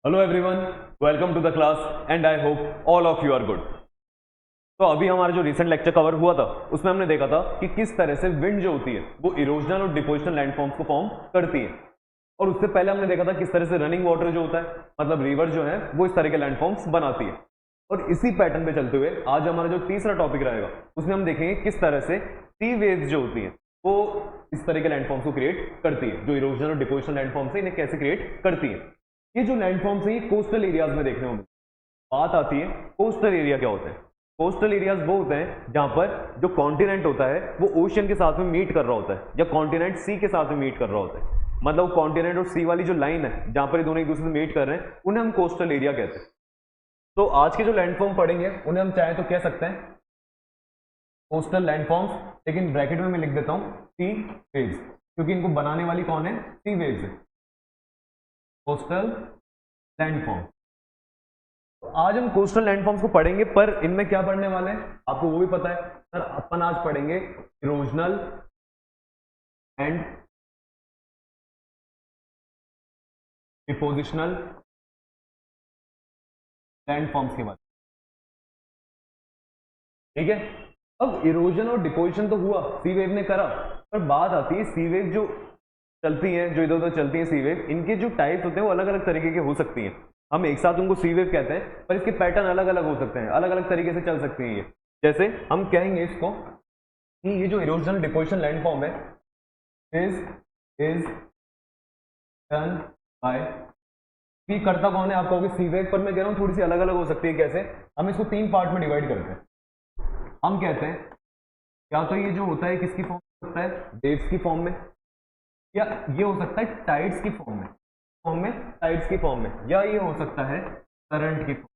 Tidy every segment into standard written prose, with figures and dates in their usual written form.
Hello everyone, welcome to the class and I hope all of you are good. तो अभी हमारा जो recent lecture cover हुआ था उसमें हमने देखा था कि किस तरह से विंड जो होती है वो इरोजनल और डिपोजिशनल लैंडफॉर्म्स को फॉर्म करती है। और उससे पहले हमने देखा था किस तरह से रनिंग वाटर जो होता है मतलब रिवर जो है वो इस तरह के लैंडफॉर्म्स बनाती है। और इसी पैटर्न पे चलते हुए आज हमारा जो तीसरा टॉपिक रहेगा उसमें हम देखेंगे किस तरह से सी वेव्स जो होती है वो इस तरह के लैंडफॉर्म्स को क्रिएट करती है, जो इरोजनल और डिपोजिशनल लैंडफॉर्म्स है इन्हें कैसे क्रिएट करती है। ये जो लैंडफॉर्म्स है ये कोस्टल एरियाज में देखने को मिलते हैं। बात आती है कोस्टल एरिया क्या होता है। कोस्टल एरियाज वो होते हैं जहां पर जो कॉन्टिनेंट होता है वो ओशियन के साथ में मीट कर रहा होता है या कॉन्टिनेंट सी के साथ में मीट कर रहा होता है। मतलब कॉन्टिनेंट और सी वाली जो लाइन है जहां पर ये दोनों एक दूसरे से मीट कर रहे हैं उन्हें हम कोस्टल एरिया कहते हैं। तो आज के जो लैंडफॉर्म पढ़ेंगे उन्हें हम चाहे तो कह सकते हैं कोस्टल लैंडफॉर्म्स, लेकिन ब्रैकेट में मैं लिख देता हूं सी वेव्स, क्योंकि इनको बनाने वाली कौन है, सी वेव्स है, कोस्टल लैंडफॉर्म। तो आज हम कोस्टल लैंडफॉर्म्स को पढ़ेंगे, पर इनमें क्या पढ़ने वाले हैं आपको वो भी पता है सर। अपन आज पढ़ेंगे इरोजनल एंड डिपोजिशनल लैंडफॉर्म्स के बारे में, ठीक है। अब इरोजन और डिपोजिशन तो हुआ, सी वेव ने करा, पर बात आती है सी वेव जो चलती है, जो इधर उधर चलती है सी वेव, इनके जो टाइप्स होते हैं वो अलग अलग तरीके के हो सकती हैं। हम एक साथ उनको सी वेव कहते हैं, पर इसके पैटर्न अलग अलग हो सकते हैं, अलग अलग तरीके से चल सकती हैं ये। जैसे हम कहेंगे इसको कि ये जो इरोजनल डिपोजिशन लैंडफॉर्म है इज डन बाय, ये करता कौन है आप कहोगे सी वेव, पर मैं कह रहा हूँ थोड़ी सी अलग अलग हो सकती है। कैसे? हम इसको तीन पार्ट में डिवाइड करते हैं। हम कहते हैं या तो ये जो होता है किसकी फॉर्म में होता है, वेव्स की फॉर्म में, या ये हो सकता है टाइड्स की फॉर्म में, टाइड्स की फॉर्म में, या ये हो सकता है करंट की फॉर्म।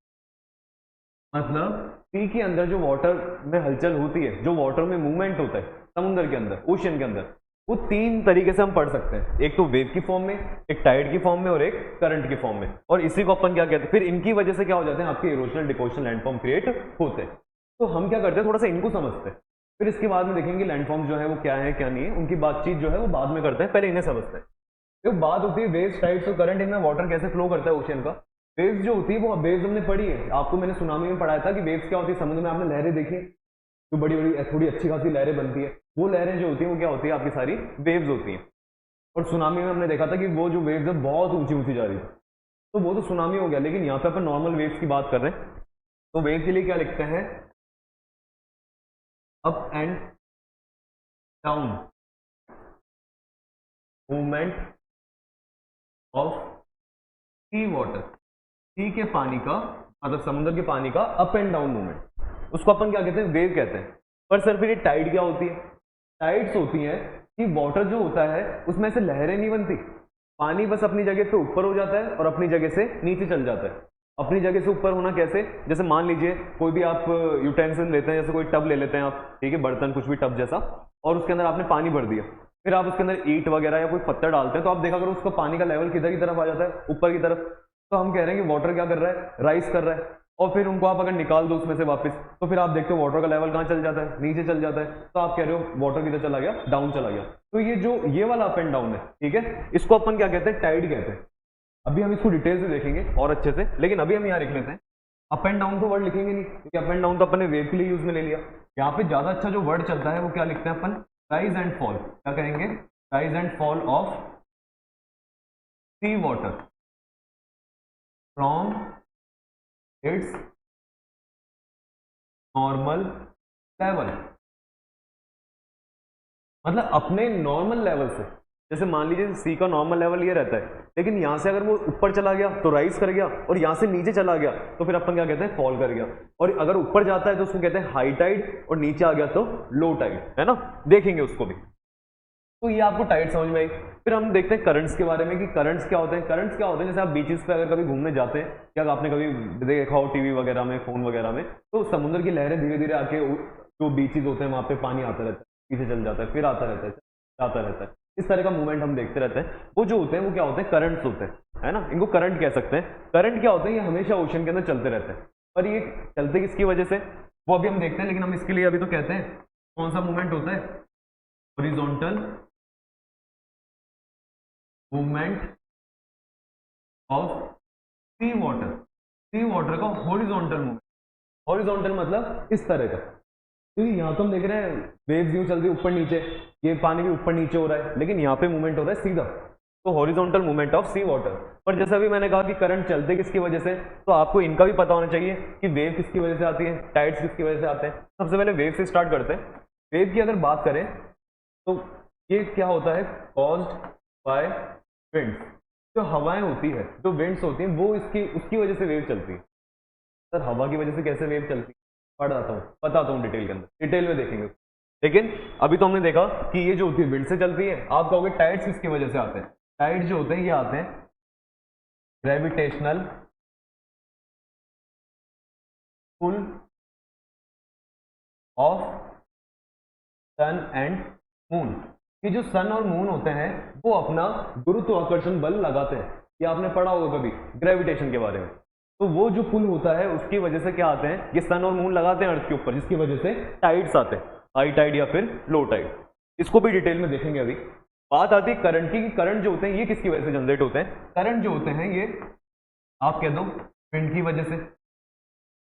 मतलब सी के अंदर जो वाटर में हलचल होती है, जो वाटर में मूवमेंट होता है समुद्र के अंदर, ओशियन के अंदर, वो तीन तरीके से हम पढ़ सकते हैं। एक तो वेव की फॉर्म में, एक टाइड की फॉर्म में और एक करंट की फॉर्म में। और इसी को अपन क्या कहते हैं, फिर इनकी वजह से क्या हो जाते हैं आपके इरोजनल डिपोजिशनल लैंडफॉर्म क्रिएट होते हैं। तो हम क्या करते हैं थोड़ा सा इनको समझते हैं, फिर इसके बाद में देखेंगे लैंडफॉर्म जो है वो क्या है क्या नहीं है, उनकी बातचीत जो है वो बाद में करते हैं, पहले इन्हें समझते हैं। जो बात होती है वेव्स, टाइड्स और करंट, इनमें वाटर कैसे फ्लो करता है ओशियन का। वेव्स जो होती है वो वेव्स हमने पढ़ी है, आपको मैंने सुनामी में पढ़ाया था कि वेव्स क्या होती है। समुद्र में आपने लहरें देखी, जो बड़ी बड़ी थोड़ी अच्छी खासी लहरें बनती है, वो लहरें जो होती है वो क्या होती है आपकी सारी वेव्स होती हैं। और सुनामी में हमने देखा था कि वो जो वेव्स है बहुत ऊंची ऊंची जा रही है, तो वो तो सुनामी हो गया। लेकिन यहाँ पे अपन नॉर्मल वेव्स की बात कर रहे हैं, तो वेव के लिए क्या लिखते हैं, up and down movement of sea water, sea के पानी का मतलब समुद्र के पानी का अप एंड डाउन मूवमेंट, उसको अपन क्या कहते हैं, वेव कहते हैं। पर सर फिर ये टाइड क्या होती है? टाइड्स होती हैं कि वाटर जो होता है उसमें से लहरें नहीं बनती, पानी बस अपनी जगह पे ऊपर हो जाता है और अपनी जगह से नीचे चल जाता है। अपनी जगह से ऊपर होना कैसे, जैसे मान लीजिए कोई भी आप यूटेंसिल लेते हैं, जैसे कोई टब ले लेते हैं आप, ठीक है, बर्तन कुछ भी टब जैसा, और उसके अंदर आपने पानी भर दिया, फिर आप उसके अंदर ईंट वगैरह या कोई पत्थर डालते हैं, तो आप देखा करो उसका पानी का लेवल किधर की तरफ आ जाता है, ऊपर की तरफ। तो हम कह रहे हैं कि वाटर क्या कर रहा है, राइज कर रहा है। और फिर उनको आप अगर निकाल दो उसमें से वापस, तो फिर आप देखते हो वाटर का लेवल कहाँ चल जाता है, नीचे चल जाता है। तो आप कह रहे हो वाटर किधर चला गया, डाउन चला गया। तो ये जो ये वाला अप एंड डाउन है, ठीक है, इसको अपन क्या कहते हैं, टाइड कहते हैं। अभी हम इसको डिटेल से देखेंगे और अच्छे से, लेकिन अभी हम यहाँ लिख लेते हैं। अप एंड डाउन तो वर्ड लिखेंगे नहीं, क्योंकि अप एंड डाउन तो अपन ने वेव के लिए यूज में ले लिया। यहाँ पे ज्यादा अच्छा जो वर्ड चलता है वो क्या लिखते हैं अपन, राइज एंड फॉल। क्या कहेंगे, rise and fall of sea water from its normal level. मतलब अपने नॉर्मल लेवल से, जैसे मान लीजिए सी का नॉर्मल लेवल ये रहता है, लेकिन यहां से अगर वो ऊपर चला गया तो राइज कर गया, और यहां से नीचे चला गया तो फिर अपन क्या कहते हैं, फॉल कर गया। और अगर ऊपर जाता है तो उसको कहते हैं हाई टाइड, और नीचे आ गया तो लो टाइड, है ना, देखेंगे उसको भी। तो ये आपको टाइड समझ में आई। फिर हम देखते हैं करंट्स के बारे में कि करंट्स क्या होते हैं। करंट्स क्या होते हैं, जैसे आप बीचेस पे अगर कभी घूमने जाते हैं, क्या आपने कभी देखा हो टीवी वगैरह में, फोन वगैरह में, तो समुद्र की लहरें धीरे धीरे आके जो बीचेस होते हैं वहां पे पानी आता रहता है, पीछे चल जाता है, फिर आता रहता है, आता रहता है। इस तरह का मूवमेंट हम देखते रहते हैं। वो जो होते हैं वो क्या होते हैं, करंट्स होते हैं, है ना, इनको करंट कह सकते हैं। करंट क्या होते हैं, ये हमेशा ओशन के अंदर चलते रहते हैं। पर ये चलते किसकी वजह से वो अभी हम देखते हैं, लेकिन हम इसके लिए अभी तो कहते हैं कौन सा मूवमेंट होता है, horizontal movement of sea water का हॉरिजॉन्टल मूवमेंट। हॉरिजॉन्टल मतलब इस तरह का, क्योंकि यहाँ तो हम देख रहे हैं वेव्स यूं चल रही है ऊपर नीचे, ये पानी भी ऊपर नीचे हो रहा है, लेकिन यहाँ पे मूवमेंट हो रहा है सीधा, तो horizontal movement of sea water. पर जैसा भी मैंने कहा कि करंट चलते किसकी वजह से, तो आपको इनका भी पता होना चाहिए कि वेव किसकी वजह से आती है, टाइड्स किसकी वजह से आते हैं। सबसे पहले वेव से स्टार्ट करते हैं। वेव की अगर बात करें तो ये क्या होता है, कॉज्ड बाय विंड्स। जो हवाएं होती है, जो विंड्स होती हैं, वो इसकी उसकी वजह से वेव चलती है। सर हवा की वजह से कैसे वेव चलती है, पढ़ाता हूँ, बताता हूँ डिटेल के अंदर, डिटेल में देखेंगे। लेकिन अभी तो हमने देखा कि ये जो होती है विंड से चलती है। आप कहोगे टाइड्स किसकी वजह से आते हैं, टाइड जो होते हैं ये आते हैं gravitational pull of sun and moon. ये जो सन और मून होते हैं वो अपना गुरुत्वाकर्षण बल लगाते हैं, ये आपने पढ़ा होगा कभी ग्रेविटेशन के बारे में। तो वो जो पुल होता है उसकी वजह से क्या आते हैं, ये सन और मून लगाते हैं अर्थ के ऊपर, जिसकी वजह से टाइड्स आते हैं, हाई टाइड या फिर लो टाइड। इसको भी डिटेल में देखेंगे। अभी बात आती है करंट की, करंट जो होते हैं ये किसकी वजह से जनरेट होते हैं। करंट जो होते हैं ये आप कह दो विंड की वजह से।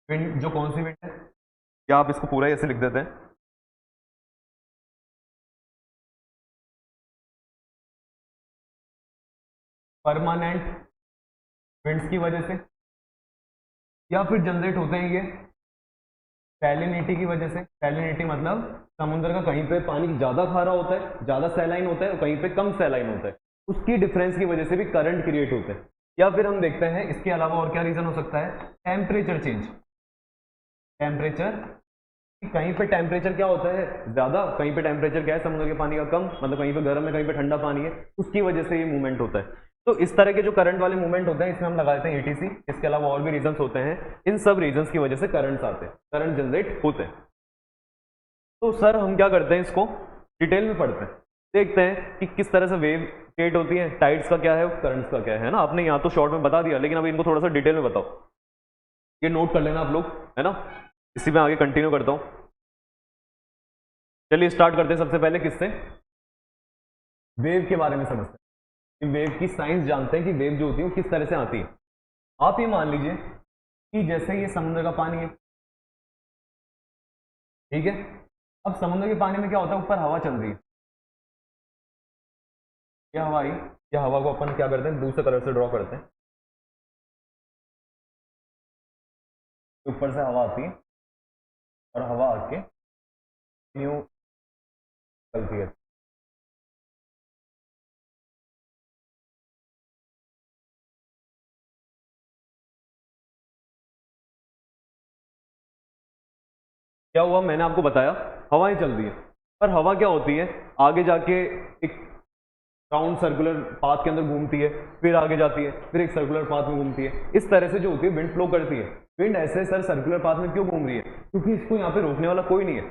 विंड जो कौन सी विंड है, क्या आप इसको पूरा ऐसे लिख देते हैं, परमानेंट विंड्स की वजह से, या फिर जनरेट होते हैं ये सैलिनिटी की वजह से। सैलिनिटी मतलब समुद्र का कहीं पे पानी ज्यादा खारा होता है, ज्यादा सैलाइन होता है, और कहीं पे कम सैलाइन होता है, उसकी डिफरेंस की वजह से भी करंट क्रिएट होते हैं। या फिर हम देखते हैं इसके अलावा और क्या रीजन हो सकता है, टेम्परेचर चेंज। टेम्परेचर, कहीं पे टेम्परेचर क्या होता है ज्यादा, कहीं पे टेम्परेचर क्या है समुद्र के पानी का कम, मतलब कहीं पे गर्म है कहीं पे ठंडा पानी है, उसकी वजह से ये मूवमेंट होता है। तो इस तरह के जो करंट वाले मूवमेंट होते हैं इसमें हम लगा देते हैं एटीसी। इसके अलावा और भी रीजंस होते हैं, इन सब रीजंस की वजह से करंट्स आते हैं, करंट जनरेट होते हैं। तो सर हम क्या करते हैं, इसको डिटेल में पढ़ते हैं, देखते हैं कि किस तरह से वेव क्रिएट होती है, टाइड्स का क्या है, करंट्स का क्या है ना। आपने यहाँ तो शॉर्ट में बता दिया, लेकिन अब इनको थोड़ा सा डिटेल में बताओ, ये नोट कर लेना आप लोग, है ना। इसी में आगे कंटिन्यू करता हूँ। चलिए स्टार्ट करते हैं सबसे पहले किससे, वेव के बारे में समझते हैं, वेव की साइंस जानते हैं कि वेव जो होती है वो किस तरह से आती है। आप ये मान लीजिए कि जैसे ये समुद्र का पानी है, ठीक है। अब समुद्र के पानी में क्या होता है, ऊपर हवा चल रही है, ये हवा आई, ये हवा को अपन क्या करते हैं दूसरे कलर से ड्रॉ करते हैं, ऊपर से हवा आती है और हवा आके न्यू चलती है। क्या हुआ, मैंने आपको बताया हवाएं चल रही है, पर हवा क्या होती है आगे जाके एक राउंड सर्कुलर पाथ के अंदर घूमती है, फिर आगे जाती है, फिर एक सर्कुलर पाथ में घूमती है। इस तरह से जो होती है विंड फ्लो करती है। विंड ऐसे सर सर्कुलर पाथ में क्यों घूम रही है, क्योंकि इसको यहाँ पे रोकने वाला कोई नहीं है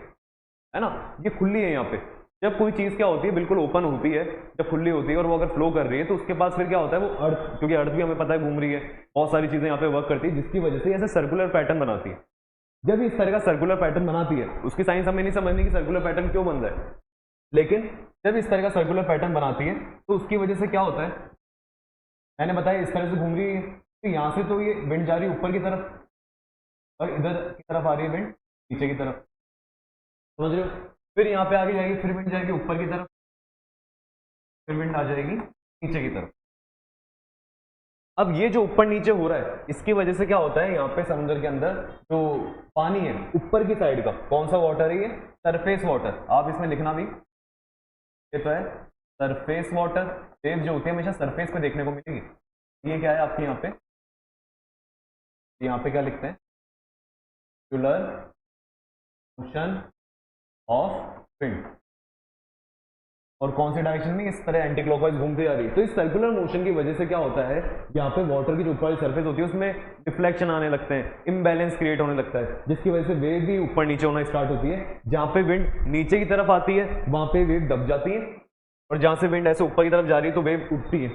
ना, ये खुली है यहाँ पे। जब कोई चीज क्या होती है बिल्कुल ओपन होती है, जब खुली होती है और वो अगर फ्लो कर रही है, तो उसके पास फिर क्या होता है, वो अर्थ, क्योंकि अर्थ भी हमें पता है घूम रही है, बहुत सारी चीजें यहाँ पे वर्क करती है, जिसकी वजह से ऐसे सर्कुलर पैटर्न बनाती है। जब इस तरह का सर्कुलर पैटर्न बनाती है, उसकी साइंस हमें नहीं समझनी कि सर्कुलर पैटर्न क्यों बन रहा है, लेकिन जब इस तरह का सर्कुलर पैटर्न बनाती है तो उसकी वजह से क्या होता है, मैंने बताया इस तरह से घूम रही है, तो यहाँ से तो ये विंड जा रही है ऊपर की तरफ, और इधर की तरफ आ रही है विंड नीचे की तरफ, समझ रहे हो। फिर यहाँ पे आगे जाएगी, फिर विंड जाएगी ऊपर की तरफ, फिर विंड आ जाएगी नीचे की तरफ। अब ये जो ऊपर नीचे हो रहा है, इसकी वजह से क्या होता है, यहाँ पे समुद्र के अंदर जो पानी है ऊपर की साइड का, कौन सा वाटर है ये, सरफेस वाटर। आप इसमें लिखना भी, ये तो है सरफेस वाटर। वेव जो होती है हमेशा सरफेस पे देखने को मिलेगी। ये क्या है आपके यहाँ पे क्या लिखते हैं, सर्कुलर मोशन ऑफ विंड, और कौन से डायरेक्शन में, इस तरह एंटी क्लॉकवाइज घूमती जा रही है। तो इस सर्कुलर मोशन की वजह से क्या होता है, यहाँ पे वाटर की जो ऊपर सरफेस होती है उसमें डिफ्लेक्शन आने लगते हैं, इम्बैलेंस क्रिएट होने लगता है, जिसकी वजह से वेव भी ऊपर नीचे होना स्टार्ट होती है। जहाँ पे विंड नीचे की तरफ आती है वहां पे वेव दब जाती है, और जहां से विंड ऐसे ऊपर की तरफ जा रही है तो वेव उठती है।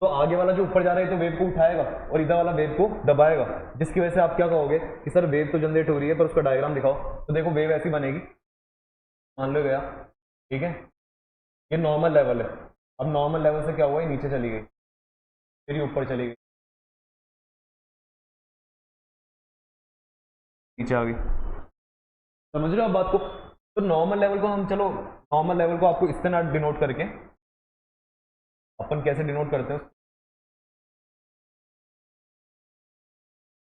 तो आगे वाला जो ऊपर जा रहा है तो वेव को उठाएगा, और इधर वाला वेव को दबाएगा, जिसकी वजह से आप क्या कहोगे कि सर वेव तो जनरेट हो रही है, पर उसका डायग्राम दिखाओ। तो देखो वेव ऐसी बनेगी, मान लो गया, ठीक है, ये नॉर्मल लेवल है। अब नॉर्मल लेवल से क्या हुआ, नीचे चली गई, फिर ये ऊपर चली गई, नीचे आ गई। समझ रहे हो आप बात को? तो नॉर्मल लेवल को हम, चलो नॉर्मल लेवल को आपको इस तरह डिनोट करके, अपन कैसे डिनोट करते हैं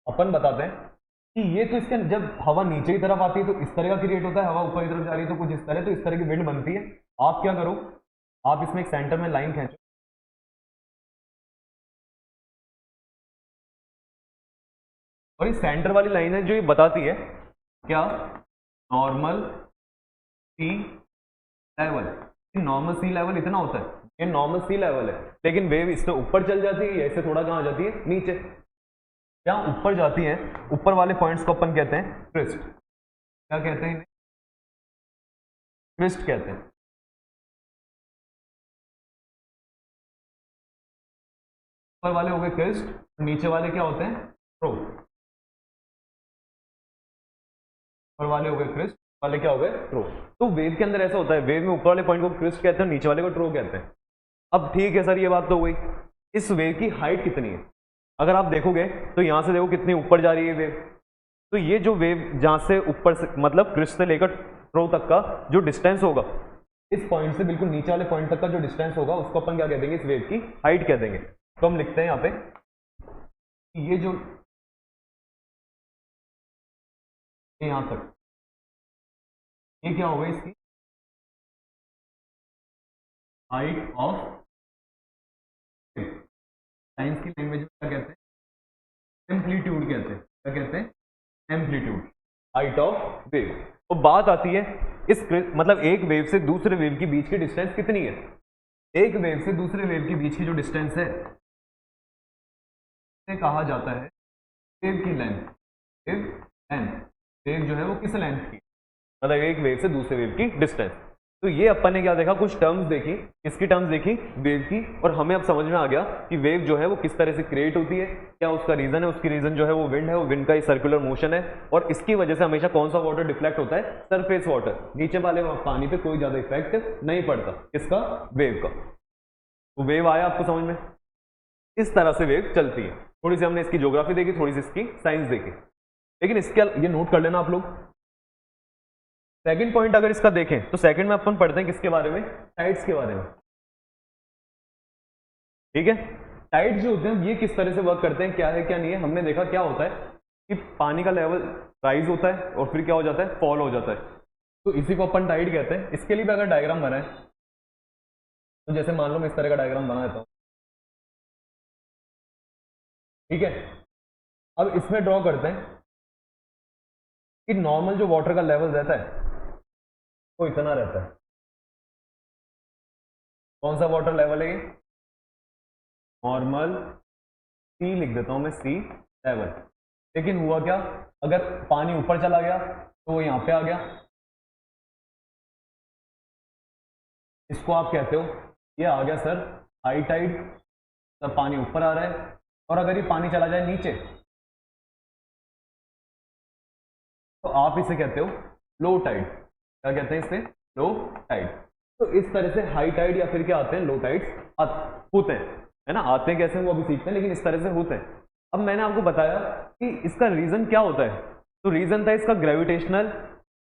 अपन बताते हैं कि ये तो इसके, जब हवा नीचे की तरफ आती है तो इस तरह का क्रिएट होता है, हवा ऊपर की तरफ जा रही है तो कुछ इस तरह, तो इस तरह की विंड बनती है। आप क्या करो, आप इसमें एक सेंटर में लाइन खींचो, और ये सेंटर वाली लाइन है जो ये बताती है क्या, नॉर्मल सी लेवल। नॉर्मल सी लेवल इतना होता है, ये नॉर्मल सी लेवल है, लेकिन वेव इससे ऊपर चल जाती है, ऐसे थोड़ा कहाँ जाती है, नीचे। जहाँ ऊपर जाती है, ऊपर वाले पॉइंट्स को अपन कहते हैं क्रिस्ट। क्या कहते हैं इन्हें? क्रिस्ट कहते हैं। ऊपर वाले हो गए क्रिस्ट, नीचे वाले क्या होते हैं, ट्रो। ऊपर वाले हो गए क्रिस्ट, वाले क्या हो गए, ट्रो। तो वेव के अंदर ऐसा होता है, वेव में ऊपर वाले पॉइंट को क्रिस्ट कहते हैं, नीचे वाले को ट्रो कहते हैं। अब ठीक है सर, ये बात तो हुई। इस वेव की हाइट कितनी है? अगर आप देखोगे तो यहां से देखो कितनी ऊपर जा रही है वेव। तो ये जो वेव जहां से ऊपर से, मतलब क्रिस्ट से लेकर ट्रो तक का जो डिस्टेंस होगा, इस पॉइंट से बिल्कुल नीचे वाले पॉइंट तक का जो डिस्टेंस होगा, उसको अपन क्या कह देंगे, इस वेव की हाइट कह देंगे। तो हम लिखते हैं यहाँ पे कि ये जो यहां तक, ये क्या होगा, इसकी हाइट ऑफ, साइंस की लैंग्वेज में क्या कहते हैं, एम्पलीट्यूड कहते हैं। क्या कहते हैं, एम्पलीट्यूड, हाइट ऑफ वेव। तो बात आती है इस, मतलब एक वेव से दूसरे वेव के बीच की डिस्टेंस कितनी है। एक वेव से दूसरे वेव के बीच की जो डिस्टेंस है, इसे कहा जाता है वेव की लेंथ। वेव लेंथ, वेव जो है वो किस लेंथ की, मतलब एक वेव से दूसरे वेव की डिस्टेंस। तो ये अपन ने क्या देखा, कुछ टर्म्स देखी, किसकी टर्म्स देखी, वेव की। और हमें अब समझ में आ गया कि वेव जो है वो किस तरह से क्रिएट होती है, क्या उसका रीजन है। उसकी रीजन जो है वो विंड है, वो विंड का ही सर्कुलर मोशन है। और इसकी वजह से हमेशा कौन सा वाटर डिफ्लेक्ट होता है, सरफेस वाटर। नीचे वाले पानी पे कोई ज्यादा इफेक्ट नहीं पड़ता, किसका, वेव का। तो वेव आया आपको समझ में, इस तरह से वेव चलती है। थोड़ी सी हमने इसकी ज्योग्राफी देखी, थोड़ी सी इसकी साइंस देखी, लेकिन इसके ये नोट कर लेना आप लोग। सेकंड पॉइंट अगर इसका देखें तो सेकंड में अपन पढ़ते हैं किसके बारे में, टाइड्स के बारे में। ठीक है, टाइड्स जो होते हैं ये किस तरह से वर्क करते हैं, क्या है क्या नहीं है। हमने देखा क्या होता है कि पानी का लेवल राइज होता है और फिर क्या हो जाता है, फॉल हो जाता है। तो इसी को अपन टाइड कहते हैं। इसके लिए भी अगर डायग्राम बनाए तो जैसे मान लो मैं इस तरह का डायग्राम बना देता हूं, ठीक है। अब इसमें ड्रॉ करते हैं कि नॉर्मल जो वाटर का लेवल रहता है वो इतना रहता है। कौन सा वाटर लेवल है ये, नॉर्मल सी लिख देता हूं मैं, सी लेवल। लेकिन हुआ क्या, अगर पानी ऊपर चला गया तो वो यहां पे आ गया, इसको आप कहते हो, ये आ गया सर हाई टाइड, तब पानी ऊपर आ रहा है। और अगर ये पानी चला जाए नीचे तो आप इसे कहते हो लो टाइड। क्या कहते हैं इसे, लो टाइड। तो इस तरह से हाई टाइड या फिर क्या आते हैं, लो टाइड्स होते हैं, है ना। आते हैं कैसे वो अभी सीखते हैं, लेकिन इस तरह से होते हैं। अब मैंने आपको बताया कि इसका रीजन क्या होता है। तो रीजन था इसका ग्रेविटेशनल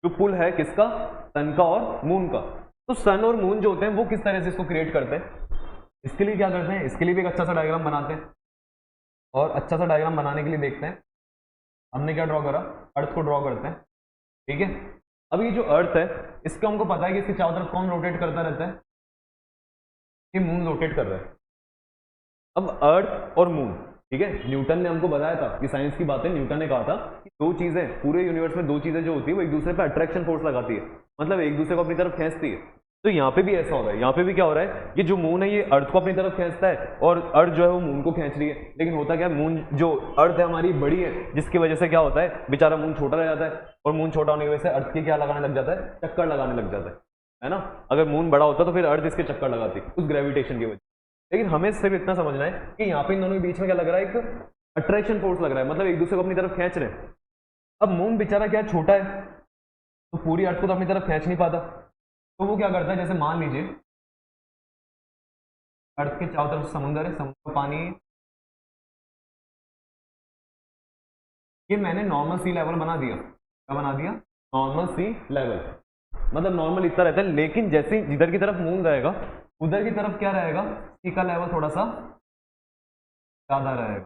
जो पुल है, किसका, सन का और मून का। तो सन और मून जो होते हैं वो किस तरह से इसको क्रिएट करते हैं, इसके लिए क्या करते हैं, इसके लिए भी एक अच्छा सा डायग्राम बनाते हैं। और अच्छा सा डायग्राम बनाने के लिए देखते हैं हमने क्या ड्रॉ करा, अर्थ को ड्रॉ करते हैं, ठीक है। अब ये जो अर्थ है, इसका हमको पता है कि इसके चारों तरफ कौन रोटेट करता रहता है, कि मून रोटेट कर रहा है। अब अर्थ और मून, ठीक है, न्यूटन ने हमको बताया था कि साइंस की बातें, न्यूटन ने कहा था कि दो चीजें पूरे यूनिवर्स में, दो चीजें जो होती है वो एक दूसरे पर अट्रैक्शन फोर्स लगाती है, मतलब एक दूसरे को अपनी तरफ खींचती है। तो यहाँ पे भी ऐसा हो रहा है, यहाँ पे भी क्या हो रहा है, ये जो मून है ये अर्थ को अपनी तरफ खींचता है और अर्थ जो है वो मून को खींच रही है। लेकिन होता क्या है, मून जो अर्थ है हमारी बड़ी है, जिसकी वजह से क्या होता है, बेचारा मून छोटा रह जाता है। और मून छोटा होने की वजह से अर्थ के क्या लगाने लग जाता है, चक्कर लगाने लग जाता है ना। अगर मून बड़ा होता तो फिर अर्थ इसके चक्कर लगाती उस ग्रेविटेशन की वजह। लेकिन हमें सिर्फ इतना समझना है कि यहाँ पे इन दोनों के बीच में क्या लग रहा है, एक अट्रैक्शन फोर्स लग रहा है, मतलब एक दूसरे को अपनी तरफ खींच रहे हैं। अब मून बेचारा क्या छोटा है, तो पूरी अर्थ को तो अपनी तरफ खींच नहीं पाता। तो वो क्या करता है, जैसे मान लीजिए अर्थ के चारों तरफ समुद्र है, समुद्र का पानी ये मैंने नॉर्मल सी लेवल बना दिया। क्या बना दिया? नॉर्मल सी लेवल, मतलब नॉर्मल इतना रहता है, लेकिन जैसे जिधर की तरफ मून रहेगा उधर की तरफ क्या रहेगा, सी का लेवल थोड़ा सा ज्यादा रहेगा।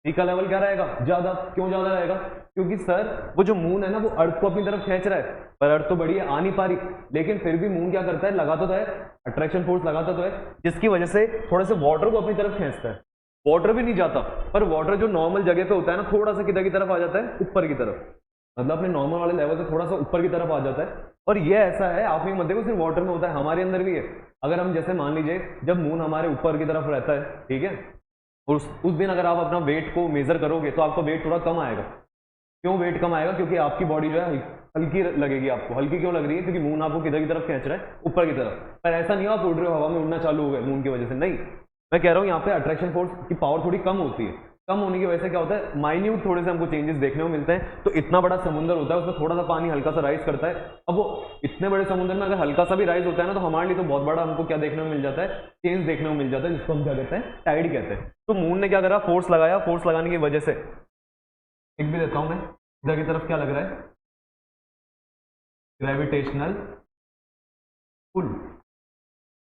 सी का लेवल क्या रहेगा? ज्यादा। क्यों ज्यादा रहेगा? क्योंकि सर वो जो मून है ना वो अर्थ को अपनी तरफ खींच रहा है, पर अर्थ तो बड़ी है, आ नहीं पा रही, लेकिन फिर भी मून क्या करता है, लगाता तो है, अट्रैक्शन फोर्स लगाता तो है, जिसकी वजह से थोड़े से वाटर को अपनी तरफ खींचता है। वाटर भी नहीं जाता, पर वाटर जो नॉर्मल जगह पे होता है ना, थोड़ा सा किधर की तरफ आ जाता है, ऊपर की तरफ, मतलब अपने नॉर्मल वाले लेवल से थोड़ा सा ऊपर की तरफ आ जाता है। और ये ऐसा है, आप नहीं मत देखो सिर्फ वाटर में होता है, हमारे अंदर भी है। अगर हम जैसे मान लीजिए जब मून हमारे ऊपर की तरफ रहता है, ठीक है, और उस दिन अगर आप अपना वेट को मेजर करोगे तो आपका वेट थोड़ा कम आएगा। क्यों वेट कम आएगा? क्योंकि आपकी बॉडी जो है हल्की लगेगी आपको। हल्की क्यों लग रही है? क्योंकि मून आपको किधर की तरफ खींच रहा है, ऊपर की तरफ। पर ऐसा नहीं हो आप उड़ रहे हो, हवा में उड़ना चालू हो गए मून की वजह से, नहीं। मैं कह रहा हूँ यहाँ पे अट्रैक्शन फोर्स की पावर थोड़ी कम होती है। कम होने की वजह से क्या होता है, माइन्यूट थोड़े से हमको चेंजेस देखने को मिलते हैं। तो इतना बड़ा समुद्र होता है, उसमें थोड़ा सा पानी हल्का सा राइज करता है। अब वो इतने बड़े समुद्र में अगर हल्का सा भी राइज होता है ना, तो हमारे लिए तो बहुत बड़ा हमको क्या देखने को मिल जाता है, चेंज देखने को मिल जाता है, जिसको हम क्या कहते हैं, टाइड कहते हैं। तो मून ने क्या करा, फोर्स लगाया, फोर्स लगाने की वजह से, एक भी देता हूं मैं, इधर की तरफ क्या लग रहा है, ग्रेविटेशनल पुल।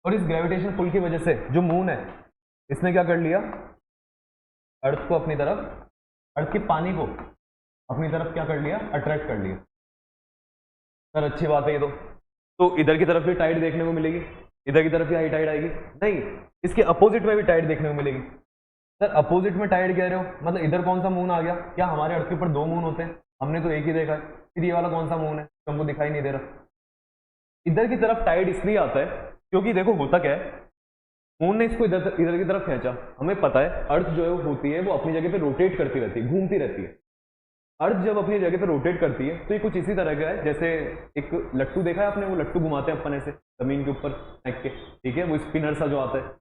और इस ग्रेविटेशनल पुल की वजह से जो मून है, इसने क्या कर लिया, अर्थ को अपनी तरफ, अर्थ के पानी को अपनी तरफ क्या कर लिया, अट्रैक्ट कर लिया। सर अच्छी बात है ये तो इधर की तरफ भी टाइड देखने को मिलेगी, इधर की तरफ भी हाई टाइड आएगी, नहीं, इसके अपोजिट में भी टाइड देखने को मिलेगी। सर अपोजिट में टाइड कह रहे हो, मतलब इधर कौन सा मून आ गया? क्या हमारे अर्थ के ऊपर दो मून होते हैं? हमने तो एक ही देखा है। फिर ये वाला कौन सा मून है, तुमको दिखाई नहीं दे रहा? इधर की तरफ टाइड इसलिए आता है क्योंकि देखो होता क्या है, मून ने इसको इधर इधर की तरफ खींचा। हमें पता है अर्थ जो है होती है वो अपनी जगह पे रोटेट करती रहती है, घूमती रहती है। अर्थ जब अपनी जगह पे रोटेट करती है तो ये कुछ इसी तरह का है, जैसे एक लट्टू देखा है आपने, वो लट्टू घुमाते हैं अपन ऐसे जमीन के ऊपर फेंक के, ठीक है, वो स्पिनर सा जो आता है,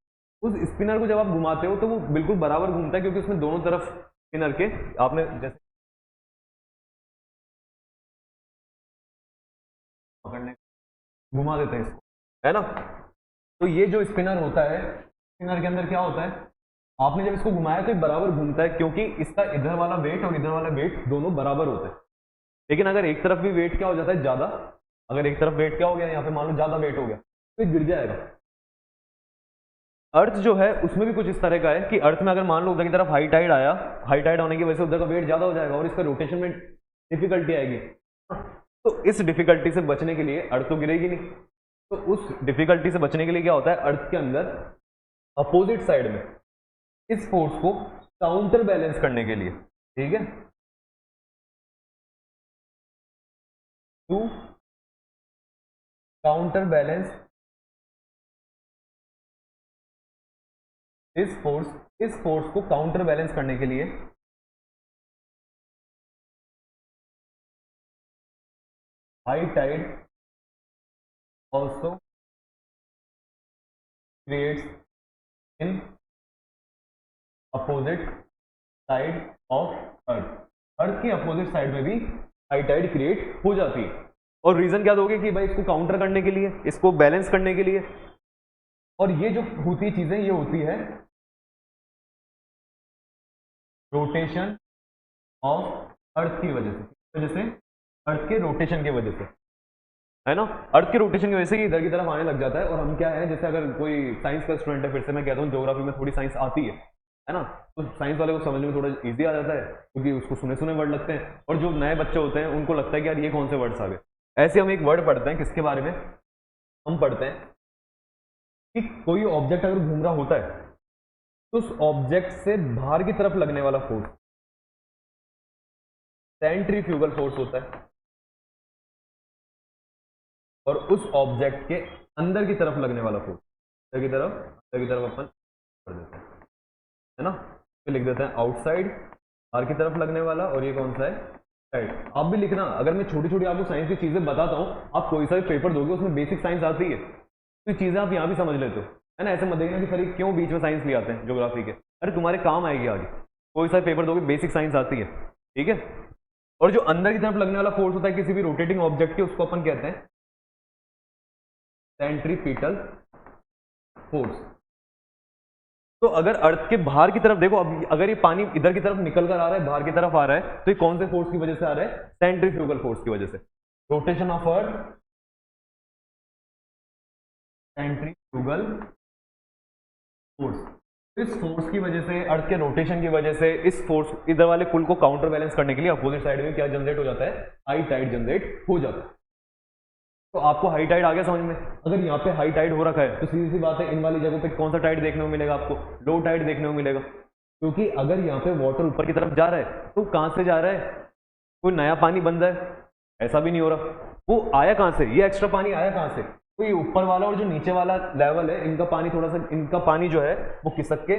उस स्पिनर को जब आप घुमाते हो तो वो बिल्कुल बराबर घूमता है, क्योंकि उसमें दोनों तरफ स्पिनर के आपने जैसे पकड़ने घुमा देते हैं इसको, है ना। तो ये जो स्पिनर होता है, स्पिनर के अंदर क्या होता है, आपने जब इसको घुमाया तो ये बराबर घूमता है, क्योंकि इसका इधर वाला वेट और इधर वाला वेट दोनों बराबर होते हैं। लेकिन अगर एक तरफ भी वेट क्या हो जाता है, ज्यादा, अगर एक तरफ वेट क्या हो गया, यहाँ पे मान लो ज्यादा वेट हो गया, तो ये गिर जाएगा। अर्थ जो है उसमें भी कुछ इस तरह का है कि अर्थ में अगर मान लो उधर की तरफ हाई टाइड आया, हाई टाइड होने की वजह से उधर का वेट ज्यादा हो जाएगा और इसका रोटेशन में डिफिकल्टी आएगी। तो इस डिफिकल्टी से बचने के लिए, अर्थ तो गिरेगी नहीं, तो उस डिफिकल्टी से बचने के लिए क्या होता है, अर्थ के अंदर अपोजिट साइड में इस फोर्स को काउंटर बैलेंस करने के लिए, ठीक है, टू काउंटर बैलेंस इस फोर्स को काउंटर बैलेंस करने के लिए high tide also creates in opposite side of earth. Earth की अपोजिट साइड में भी हाई टाइड क्रिएट हो जाती है। और रीजन क्या दोगे कि भाई इसको काउंटर करने के लिए, इसको बैलेंस करने के लिए। और ये जो होती चीजें, ये होती है रोटेशन ऑफ अर्थ की वजह से अर्थ के रोटेशन की वजह से, है ना, अर्थ के रोटेशन की वजह से इधर की तरफ आने लग जाता है। और हम क्या है, जैसे अगर कोई साइंस का स्टूडेंट है, फिर से मैं कहता हूँ ज्योग्राफी में थोड़ी साइंस आती है ना, तो साइंस वाले को समझने में थोड़ा इजी आ जाता है, क्योंकि उसको सुने सुने वर्ड लगते हैं। और जो नए बच्चे होते हैं उनको लगता है कि यार ये कौन से वर्ड्स आ गए। ऐसे हम एक वर्ड पढ़ते हैं, किसके बारे में, हम पढ़ते हैं कि कोई ऑब्जेक्ट अगर घूम रहा होता है तो उस ऑब्जेक्ट से बाहर की तरफ लगने वाला फोर्स सेंट्रीफ्यूगल फोर्स होता है, और उस ऑब्जेक्ट के अंदर की तरफ लगने वाला फोर्स, अंदर की तरफ अपन कर देते हैं, है ना, तो लिख देते हैं आउटसाइड, बाहर की तरफ लगने वाला, और ये कौन सा है, साइड। आप भी लिखना, अगर मैं छोटी छोटी आपको साइंस की चीजें बताता हूँ, आप कोई सा भी पेपर दोगे उसमें बेसिक साइंस आती है, तो ये चीजें आप यहाँ भी समझ लेते हो, है ना। ऐसे मत देखना कि सर क्यों बीच में साइंस ले आते हैं ज्योग्राफी के, अरे तुम्हारे काम आएगी आगे, कोई सा पेपर दोगे बेसिक साइंस आती है, ठीक है। और जो अंदर की तरफ लगने वाला फोर्स होता है किसी भी रोटेटिंग ऑब्जेक्ट के, उसको अपन कहते हैं सेंट्रीपिटल फोर्स। तो अगर अर्थ के बाहर की तरफ देखो, अब अगर ये पानी इधर की तरफ निकल कर आ रहा है, बाहर की तरफ आ रहा है, तो ये कौन से फोर्स की वजह से आ रहा है? सेंट्रीफ्यूगल फोर्स की वजह से। Rotation of earth, centrifugal force. इस फोर्स की वजह से, अर्थ के रोटेशन की वजह से, इस फोर्स इधर वाले पुल को काउंटर बैलेंस करने के लिए अपोजिट साइड में क्या जनरेट हो जाता है? हाई टाइड जनरेट हो जाता है। तो आपको हाई टाइड आ गया समझ में? अगर यहाँ पे हाई टाइड हो रखा है तो सीधी सी बात है, इन वाली जगहों पे कौन सा टाइड देखने को मिलेगा आपको? लो टाइड देखने को मिलेगा। क्योंकि अगर यहाँ पे वाटर ऊपर की तरफ जा रहा है तो कहाँ से जा रहा है? कोई नया पानी बन रहा है? ऐसा भी नहीं हो रहा। वो आया कहाँ से? ये एक्स्ट्रा पानी आया कहाँ से? तो ये ऊपर वाला और जो नीचे वाला लेवल है, इनका पानी थोड़ा सा, इनका पानी जो है वो खिसक के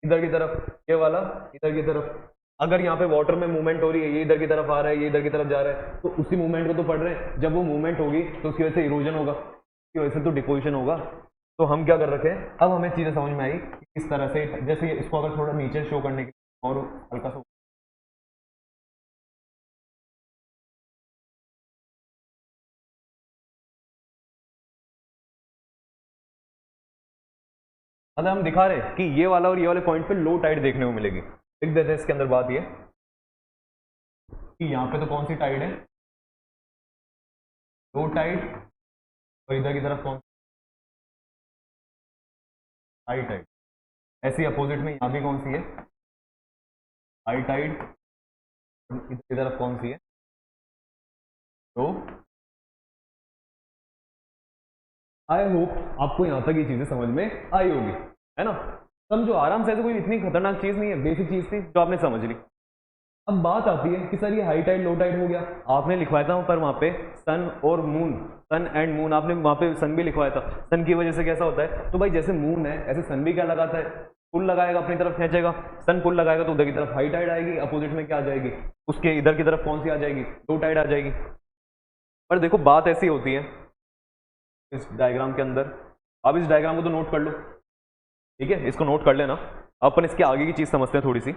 इधर की तरफ, ये वाला इधर की तरफ। अगर यहाँ पे वाटर में मूवमेंट हो रही है, ये इधर की तरफ आ रहा है, ये इधर की तरफ जा रहा है, तो उसी मूवमेंट को तो पढ़ रहे हैं। जब वो मूवमेंट होगी तो उसकी वजह से इरोजन होगा, उसकी वजह से तो डिपोजिशन होगा। तो हम क्या कर रखे हैं, अब हमें चीजें समझ में आई कि किस तरह से, जैसे इसको अगर थोड़ा नीचे शो करने के और हल्का सा, मतलब हम दिखा रहे हैं कि ये वाला और ये वाले पॉइंट पे लो टाइड देखने को मिलेगी। लिख देते हैं इसके अंदर बात ये कि यहाँ पे तो कौन सी टाइड है? Low tide. और इधर की तरफ कौन? High Tide. ऐसी अपोजिट में यहाँ भी कौन सी है? High tide. इधर की तरफ कौन सी है? लो। आई होप आपको यहाँ तक ये चीजें समझ में आई होगी, है ना? समझो आराम से, ऐसे कोई इतनी खतरनाक चीज नहीं है, बेसिक चीज थी जो आपने समझ ली। अब बात आती है कि सर ये हाई टाइड लो टाइड हो गया, आपने लिखवाया था पर वहाँ पे सन और मून, सन एंड मून, आपने वहाँ पे सन भी लिखवाया था। सन की वजह से कैसा होता है? तो भाई जैसे मून है ऐसे सन भी क्या लगाता है? पुल लगाएगा, अपनी तरफ खींचेगा। सन पुल लगाएगा तो उधर की तरफ हाई टाइड आएगी, अपोजिट में क्या आ जाएगी? उसके इधर की तरफ कौन सी आ जाएगी? लो टाइड आ जाएगी। पर देखो बात ऐसी होती है इस डायग्राम के अंदर, अब इस डायग्राम को तो नोट कर लो, ठीक है? इसको नोट कर लेना। अपन इसके आगे की चीज समझते हैं थोड़ी सी।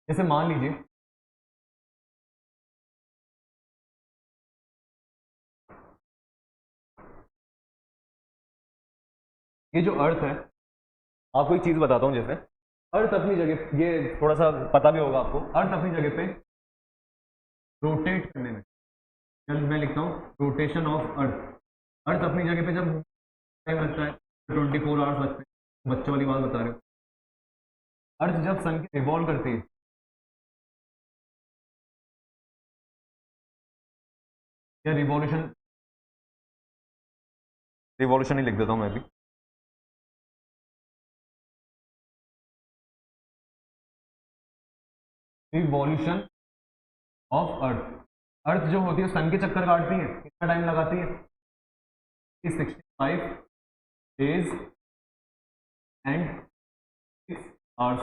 जैसे मान लीजिए ये जो अर्थ है, आपको एक चीज बताता हूँ। जैसे अर्थ अपनी जगह, ये थोड़ा सा पता भी होगा आपको, अर्थ अपनी जगह पे रोटेट करने में, जब मैं लिखता हूँ रोटेशन ऑफ अर्थ, अर्थ अपनी जगह पे जब टाइम लगता है 24 आवर्स लगते हैं। बच्चों वाली बात बता रहे हो। अर्थ जब सन की रिवॉल्व करती है, या रिवॉल्यूशन, रिवॉल्यूशन ही लिख देता हूँ मैं भी, रिवॉल्यूशन ऑफ अर्थ। अर्थ जो होती है सन के चक्कर काटती है, कितना टाइम लगाती है? 65 डेज एंड 6 आवर्स।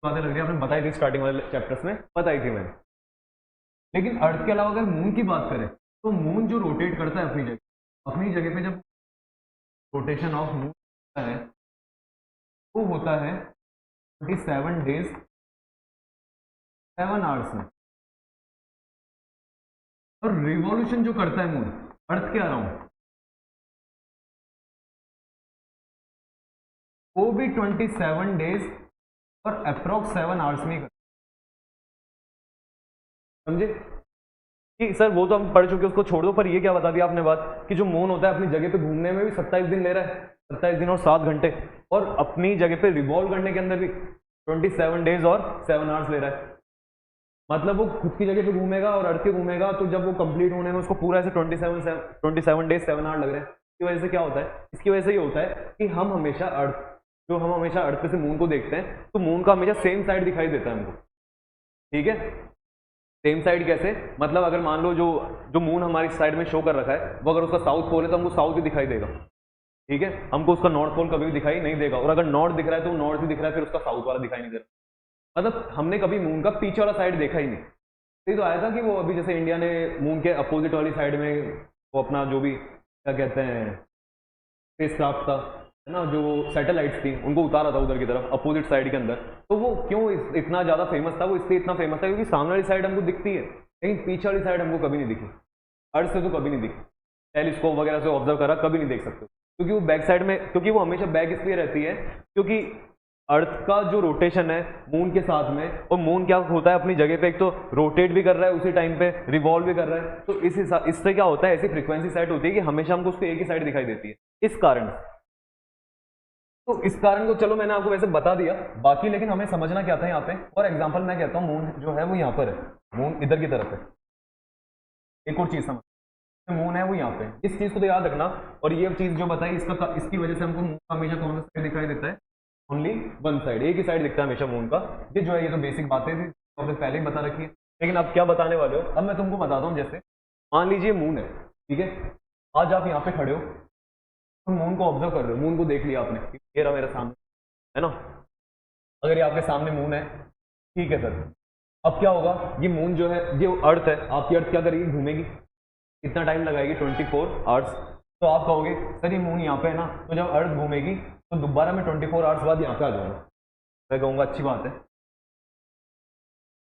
बातें लग रही है, आपने बताई थी स्टार्टिंग वाले चैप्टर्स में, बताई थी मैंने। लेकिन अर्थ के अलावा अगर मून की बात करें तो मून जो रोटेट करता है अपनी जगह, अपनी जगह पे जब रोटेशन ऑफ मून होता है वो होता है 27 डेज 7 आवर्स में। और रिवॉल्यूशन जो करता है मून अर्थ के अराउंड, वो भी 27 डेज और अप्रोक्स 7 आवर्स में करता है। समझे कि सर वो तो हम पढ़ चुके, उसको छोड़ दो। पर ये क्या बता दिया आपने बात कि जो मून होता है अपनी जगह पे घूमने में भी 27 दिन ले रहा है, 27 दिन और 7 घंटे, और अपनी जगह पे रिवॉल्व करने के अंदर भी 27 डेज और 7 आवर्स ले रहा है। मतलब वो खुद की जगह पे घूमेगा और अर्थ के घूमेगा, तो जब वो कंप्लीट होने में उसको पूरा ऐसे 27 डेज 7 आवर लग रहे हैं। इसकी वजह से क्या होता है? इसकी वजह से ये होता है कि हम हमेशा अर्थ पे से मून को देखते हैं तो मून का हमेशा सेम साइड दिखाई देता है हमको, ठीक है? सेम साइड कैसे? मतलब अगर मान लो जो जो मून हमारी साइड में शो कर रखा है, वो अगर उसका साउथ पोल है तो हमको साउथ ही दिखाई देगा, ठीक है? हमको उसका नॉर्थ पोल कभी भी दिखाई नहीं देगा। और अगर नॉर्थ दिख रहा है तो नॉर्थ ही दिख रहा है, फिर उसका साउथ वाला दिखाई नहीं दे रहा। मतलब हमने कभी मून का पीछे वाला साइड देखा ही नहीं। ये तो आया था कि वो अभी जैसे इंडिया ने मून के अपोजिट वाली साइड में वो अपना जो भी क्या कहते हैं स्पेसक्राफ्ट था, है ना, जो सैटेलाइट्स थी, उनको उतारा था उधर की तरफ अपोजिट साइड के अंदर। तो वो क्यों इतना ज़्यादा फेमस था? वो इसलिए इतना फेमस था क्योंकि सामने वाली साइड हमको दिखती है, लेकिन पीछे वाली साइड हमको कभी नहीं दिखी। अर्थ से तो कभी नहीं दिखती, टेलीस्कोप वगैरह से ऑब्जर्व करा कभी नहीं देख सकते, क्योंकि वो बैक साइड में, क्योंकि वो हमेशा बैक इसलिए रहती है क्योंकि अर्थ का जो रोटेशन है मून के साथ में, और मून क्या होता है अपनी जगह पे, एक तो रोटेट भी कर रहा है उसी टाइम पे, रिवॉल्व भी कर रहा है, तो इस हिसाब इससे क्या होता है, ऐसी फ्रीक्वेंसी सेट होती है कि हमेशा हमको उसको एक ही साइड दिखाई देती है, इस कारण। तो इस कारण को चलो मैंने आपको वैसे बता दिया, बाकी लेकिन हमें समझना क्या था यहाँ पे। और एग्जाम्पल मैं कहता हूँ मून जो है वो यहाँ पर है, मून इधर की तरफ है। एक और चीज समझ, मून है वो यहाँ पे, इस चीज को तो याद रखना। और ये चीज जो बताई इसका, इसकी वजह से हमको मून का हमेशा कौन सा साइड दिखाई देता है, ओनली वन साइड, एक ही साइड दिखता है हमेशा मून का। ये जो है ये तो बेसिक बातें थी, आपने पहले ही बता रखी है, लेकिन अब क्या बताने वाले हो, अब मैं तुमको बताता हूँ। जैसे मान लीजिए मून है, ठीक है, आज आप यहाँ पे खड़े हो, तुम मून को ऑब्जर्व कर रहे हो, मून को देख लिया आपने, ये रहा मेरे सामने, है ना। अगर ये आपके सामने मून है, ठीक है सर, अब क्या होगा, ये मून जो है, ये अर्थ है, आपकी अर्थ क्या करेगी, घूमेगी, कितना टाइम लगाएगी, 24 आवर्स। तो आप कहोगे सर ये मून यहाँ पे है ना, तो जब अर्थ घूमेगी तो दोबारा मैं 24 आवर्स बाद यहाँ पे आ जाऊंगा। मैं कहूँगा अच्छी बात है,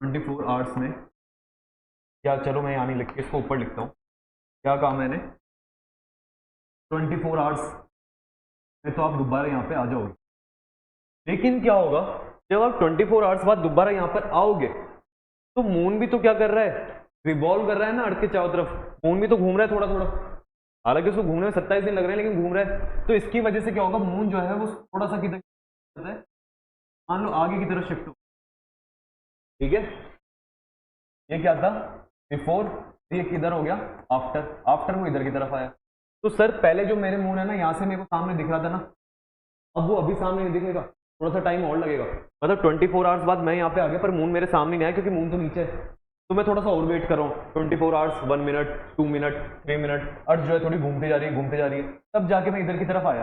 24 आवर्स में क्या, चलो मैं यहाँ नहीं लिख के इसको ऊपर लिखता हूँ, क्या कहा मैंने, 24 आवर्स में तो आप दोबारा यहाँ पे आ जाओगे। लेकिन क्या होगा, जब आप 24 आवर्स बाद दोबारा यहाँ पर आओगे तो मून भी तो क्या कर रहा है, रिवॉल्व कर रहा है ना अर्थ के चारों तरफ, मून भी तो घूम रहा है थोड़ा थोड़ा, हालांकि उसको घूमने में 27 दिन लग रहे हैं लेकिन घूम रहा है। तो इसकी वजह से क्या होगा, मून जो है वो थोड़ा सा किधर है, मान लो आगे की तरफ शिफ्ट हो, ठीक है। ये क्या था बिफोर, ये किधर हो गया आफ्टर, आफ्टर वो इधर की तरफ आया। तो सर पहले जो मेरे मून है ना यहाँ से मेरे को सामने दिख रहा था ना, अब वो अभी सामने नहीं दिखेगा, थोड़ा सा टाइम और लगेगा। मतलब 24 आवर्स बाद मैं यहाँ पे आ गया पर मून मेरे सामने नहीं आया क्योंकि मून तो नीचे है, तो मैं थोड़ा सा और वेट कर रहा हूँ, 24 आवर्स, 1 मिनट, 2 मिनट, 3 मिनट, अर्थ जो है थोड़ी घूमती जा रही है, घूमते जा रही है, तब जाके मैं इधर की तरफ आया,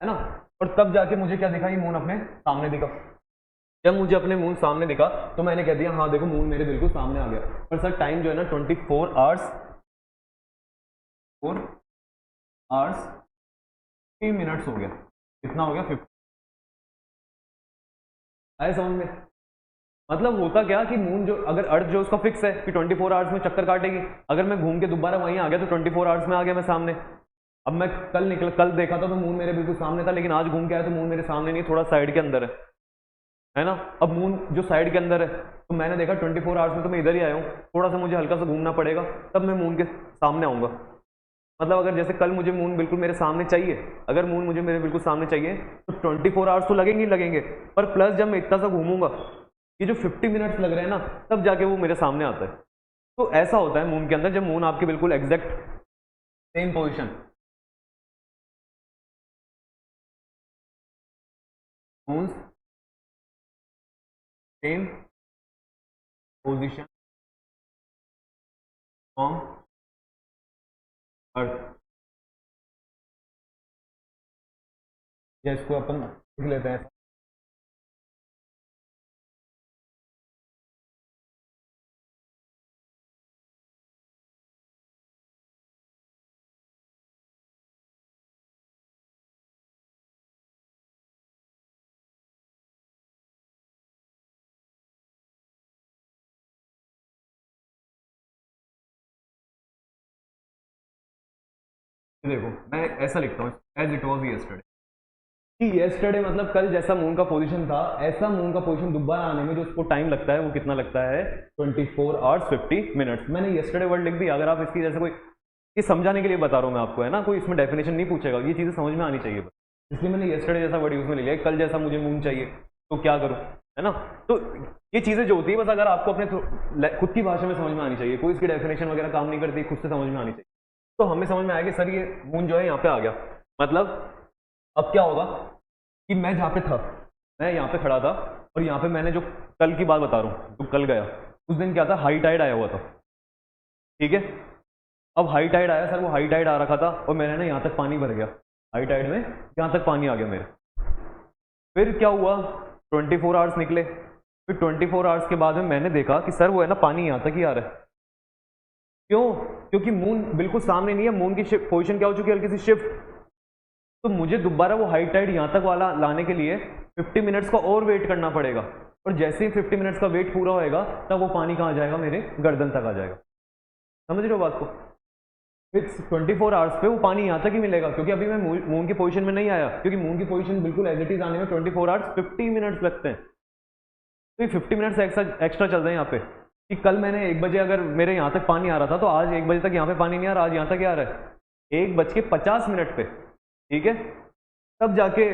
है ना। और तब जाके मुझे क्या दिखा, ये मून अपने सामने दिखा। जब मुझे अपने मून सामने दिखा तो मैंने कह दिया हाँ देखो मून मेरे बिल्कुल सामने आ गया। पर सर टाइम जो है ना 24 आवर्स, 4 आवर्स 3 मिनट्स हो गया, कितना हो गया 50। आए समझ में, मतलब होता क्या कि मून जो, अगर अर्थ जो उसका फिक्स है कि 24 आवर्स में चक्कर काटेगी, अगर मैं घूम के दोबारा वहीं आ गया तो 24 आवर्स में आ गया मैं सामने। अब मैं कल देखा था तो मून मेरे बिल्कुल सामने था, लेकिन आज घूम के आया तो मून मेरे सामने नहीं, थोड़ा साइड के अंदर है ना। अब मून जो साइड के अंदर है तो मैंने देखा 24 आवर्स में तो मैं इधर ही आया हूँ, थोड़ा सा मुझे हल्का सा घूमना पड़ेगा तब मैं मून के सामने आऊँगा। मतलब अगर जैसे कल मुझे मून बिल्कुल मेरे सामने चाहिए, अगर मून मुझे मेरे बिल्कुल सामने चाहिए तो 24 आवर्स तो लगेंगे ही लगेंगे, पर प्लस जब मैं इतना सा घूमूंगा, ये जो 50 मिनट्स लग रहे हैं ना, तब जाके वो मेरे सामने आता है। तो ऐसा होता है मून के अंदर, जब मून आपके बिल्कुल exact same position, moon same position from earth, जिसको अपन लिख लेते हैं, देखो मैं ऐसा लिखता हूँ, एज इट वॉज यस्टरडे, कि यस्टरडे मतलब कल जैसा मून का पोजीशन था, ऐसा मून का पोजीशन दोबारा आने में जो उसको टाइम लगता है वो कितना लगता है, 24 आवर्स 50 मिनट्स। मैंने यस्टरडे वर्ड लिख दिया। अगर आप इसकी जैसे कोई, ये समझाने के लिए बता रहा हूँ मैं आपको, है ना, कोई इसमें डेफिनेशन नहीं पूछेगा, ये चीज़ें समझ में आनी चाहिए बस, इसलिए मैंने यस्टरडे जैसा वर्ड यूज में ले लिया। कल जैसा मुझे मून चाहिए तो क्या करूँ, है ना। तो ये चीज़ें जो होती है बस अगर आपको अपने खुद की भाषा में समझ में आनी चाहिए, कोई इसकी डेफिनेशन वगैरह काम नहीं करती, खुद से समझ में आनी चाहिए। तो हमें समझ में आया कि सर ये मून जो है यहाँ पे आ गया, मतलब अब क्या होगा कि मैं जहाँ पे था, मैं यहाँ पे खड़ा था और यहाँ पे मैंने जो कल की बात बता रहा हूँ, जो कल गया उस दिन क्या था, हाई टाइड आया हुआ था, ठीक है। अब हाई टाइड आया, सर वो हाई टाइड आ रखा था और मैंने ना यहाँ तक पानी भर गया, हाई टाइड में यहाँ तक पानी आ गया मेरे। फिर क्या हुआ, 24 आवर्स निकले, फिर 24 आवर्स के बाद में मैंने देखा कि सर वो है ना पानी यहाँ तक ही आ रहा है। क्यों, क्योंकि मून बिल्कुल सामने नहीं है, मून की पोजीशन क्या हो चुकी है, हल्की सी शिफ्ट। तो मुझे दोबारा वो हाई टाइड यहाँ तक वाला लाने के लिए 50 मिनट्स का और वेट करना पड़ेगा, और जैसे ही 50 मिनट्स का वेट पूरा होएगा तब वो पानी कहाँ जाएगा, मेरे गर्दन तक आ जाएगा। समझ रहे हो बात को? फिर 24 आवर्स पे वो पानी यहाँ तक ही मिलेगा, क्योंकि अभी मैं मून की पोजीशन में नहीं आया, क्योंकि मून की पोजीशन बिल्कुल एज इट इज आने में 24 आवर्स 50 मिनट्स लगते हैं। तो ये 50 मिनट्स एक्स्ट्रा चल रहे हैं यहाँ पे, कि कल मैंने 1 बजे अगर मेरे यहाँ तक पानी आ रहा था, तो आज 1 बजे तक यहाँ पे पानी नहीं आ रहा, आज यहाँ तक क्या आ रहा है 1:50 पे, ठीक है। तब जाके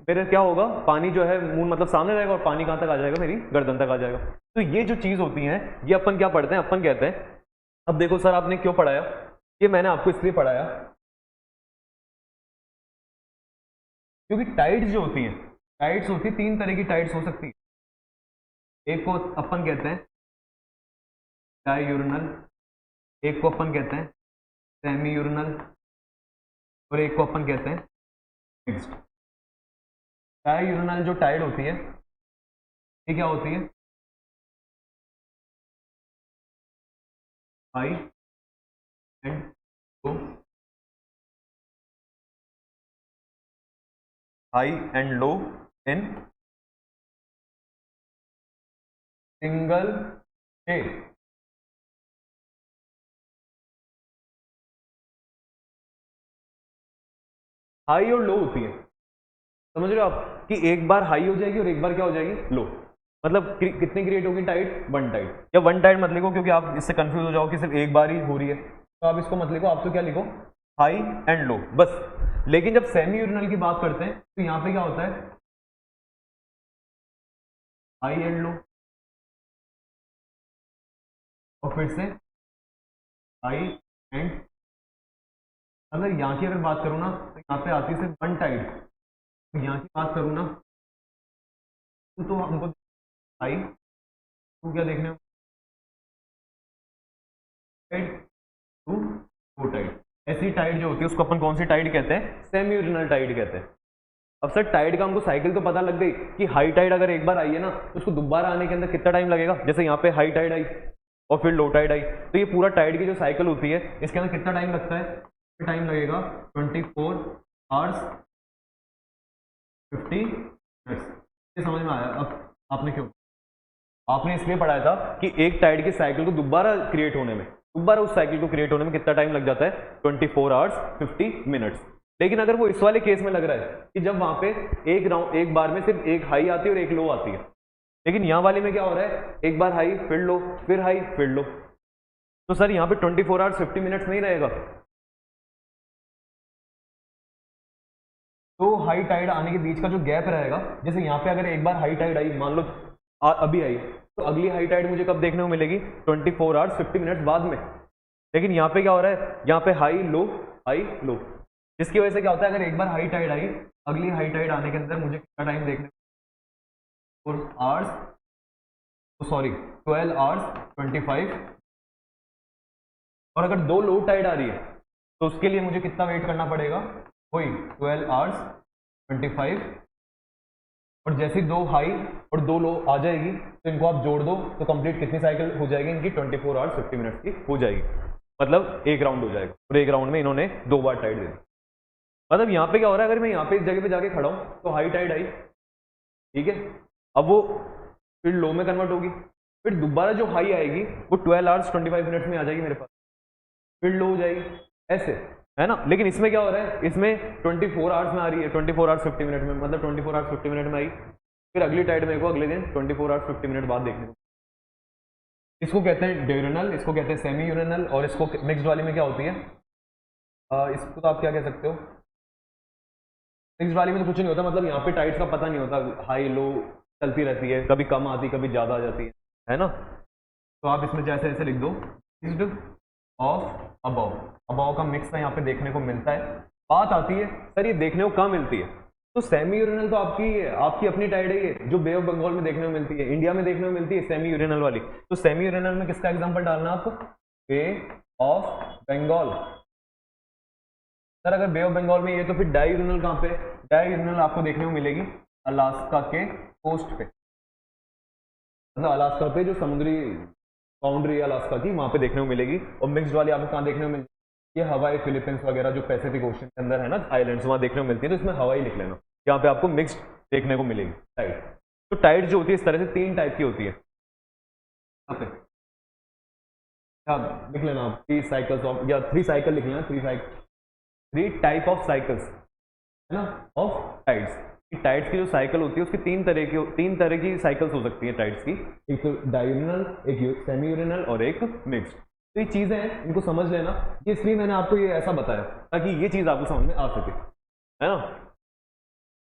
मेरे क्या होगा, पानी जो है मून मतलब सामने रहेगा, और पानी कहाँ तक आ जाएगा, मेरी गर्दन तक आ जाएगा। तो ये जो चीज़ होती है ये अपन क्या पढ़ते हैं, अपन कहते हैं, अब देखो सर आपने क्यों पढ़ाया, ये मैंने आपको इसलिए पढ़ाया क्योंकि टाइड्स जो होती हैं, टाइड्स होती है 3 तरह की टाइड्स हो सकती है। एक को अपन कहते हैं डायूरिनल, एक को अपन कहते हैं सेमी यूरिनल, और एक को अपन कहते हैं मिक्स्ड। डायूरिनल जो टाइड होती है ये क्या होती है, high and low, high and low in single day. High और लो होती है, समझ रहे हो आप, कि एक बार हाई हो जाएगी और एक बार क्या हो जाएगी, लो। मतलब कितनी क्रिएट होगी टाइड, 1 टाइड, या 1 टाइड मत लिखो, क्योंकि आप इससे कंफ्यूज हो जाओ कि सिर्फ एक बार ही हो रही है, तो आप इसको मत लिखो, आप तो क्या लिखो, हाई एंड लो बस। लेकिन जब सेमी यूरिनल की बात करते हैं तो यहाँ पे क्या होता है, हाई एंड लो, और फिर से हाई एंड, अगर यहाँ की अगर बात करूँ ना, तो यहाँ पे आती है सिर्फ 1 टाइड। तो यहाँ की बात करूँ ना, तो हमको हाई, तो क्या देखने को, टाइड टू 2 टाइड, ऐसी टाइड जो होती है उसको अपन कौन सी टाइड कहते हैं, सेमी यूरिनल टाइड कहते हैं। अब सर टाइड का हमको साइकिल तो पता लग गई कि हाई टाइड अगर एक बार आई है ना, तो उसको दोबारा आने के अंदर कितना टाइम लगेगा, जैसे यहाँ पे हाई टाइड आई और फिर लो टाइड आई, तो ये पूरा टाइड की जो साइकिल होती है इसके अंदर कितना टाइम लगता है, टाइम लगेगा 24 आवर्स 50 मिनट्स। ये समझ में आया अब आपने क्यों, आपने इसलिए पढ़ाया था कि एक टाइड की साइकिल को दोबारा क्रिएट होने में, दोबारा उस साइकिल को क्रिएट होने में कितना टाइम लग जाता है, 24 आवर्स 50 मिनट्स। लेकिन अगर वो इस वाले केस में लग रहा है कि जब वहां पे एक बार में सिर्फ एक हाई आती है और एक लो आती है, लेकिन यहाँ वाले में क्या हो रहा है, एक बार हाई फिर लो फिर हाई फिर लो, तो सर यहाँ पे 24 आवर्स 50 मिनट्स नहीं रहेगा। तो हाई टाइड आने के बीच का जो गैप रहेगा, जैसे यहाँ पे अगर एक बार हाई टाइड आई, मान लो अभी आई, तो अगली हाई टाइड मुझे कब देखने को मिलेगी, 24 आवर्स 50 मिनट्स बाद में। लेकिन यहाँ पे क्या हो रहा है, यहाँ पे हाई लो, जिसकी वजह से क्या होता है, अगर एक बार हाई टाइड आई, अगली हाई टाइड आने के अंदर मुझे कितना टाइम देखने, 4 आवर्स, सॉरी 12 आवर्स 25। और अगर 2 लो टाइड आ रही है तो उसके लिए मुझे कितना वेट करना पड़ेगा, वही 12 आवर्स 25। और जैसे 2 हाई और 2 लो आ जाएगी तो इनको आप जोड़ दो, तो कंप्लीट कितनी साइकिल हो जाएगी इनकी, 24 आवर्स 50 मिनट्स की हो जाएगी, मतलब एक राउंड हो जाएगा, और एक राउंड में इन्होंने 2 बार टाइड दे दी। मतलब यहाँ पे क्या हो रहा है, अगर मैं यहाँ पे इस जगह पे जाके खड़ा हूँ तो हाई टाइड आई, ठीक है, अब वो फिर लो में कन्वर्ट होगी, फिर दोबारा जो हाई आएगी वो 12 आवर्स 25 मिनट्स में आ जाएगी मेरे पास, फिर लो हो जाएगी, ऐसे है ना। लेकिन इसमें क्या हो रहा है, इसमें 24 आवर्स में आ रही है, 24 आवर्स 50 मिनट में, मतलब 24 आवर्स 50 मिनट में आई, फिर अगली टाइड मेरे को अगले दिन 24 आवर्स 50 मिनट बाद देखने को। इसको कहते हैं ड्यूरिनल, इसको कहते हैं सेमी यूरिनल, और इसको मिक्स्ड वाली में क्या होती है, इसको तो आप क्या कह सकते हो, मिक्स्ड वाली में तो कुछ नहीं होता, मतलब यहाँ पे टाइड्स का पता नहीं होता, हाई लो चलती रहती है, कभी कम आती कभी ज़्यादा आ जाती है ना। तो आप इसमें जैसे ऐसे लिख दो, मिक्स्ड ऑफ अबव का मिक्स यहाँ पे देखने को मिलता है। बात आती है सर ये देखने को कहाँ मिलती है, तो सेमी यूरिनल तो आपकी अपनी टाइड है ये, जो बे ऑफ बंगाल में देखने को मिलती है, इंडिया में देखने को मिलती है सेमी यूरिनल वाली। तो सेमी यूरिनल में किसका एग्जांपल डालना आपको, बे ऑफ बंगाल। सर अगर बे ऑफ बंगाल में ये, तो फिर डाई यूरिनल कहाँ पे, डाई यूरिनल आपको देखने को मिलेगी अलास्का के कोस्ट पे, मतलब अलास्का पे जो समुद्री बाउंड्री है अलास्का की, वहां पे देखने को मिलेगी। और मिक्स्ड वाली आपको कहाँ देखने को मिलेगी, ये हवाई, फिलीपींस वगैरह जो पैसिफिक ओशन के अंदर है ना आइलैंड्स, वहां देखने को मिलती है, तो इसमें हवाई लिख लेना, यहाँ पे आपको मिक्स्ड देखने को मिलेगी टाइड। तो टाइड जो होती है इस तरह से 3 टाइप की होती है। यहाँ पे आप लिख लेना, आप 3 साइकिल्स ऑफ, या 3 साइकिल लिख लेना, 3 टाइप ऑफ साइकिल्स है ना ऑफ टाइड्स। टाइड्स की जो साइकिल होती है उसकी 3 तरह की साइकिल्स हो सकती है टाइड्स की, एक तो डायगोनल, एक सेमी यूरिनल और एक मिक्स्ड। तो ये चीज़ें हैं, इनको समझ लेना, ये इसलिए मैंने आपको ये ऐसा बताया ताकि ये चीज़ आपको समझ में आ सके, है ना।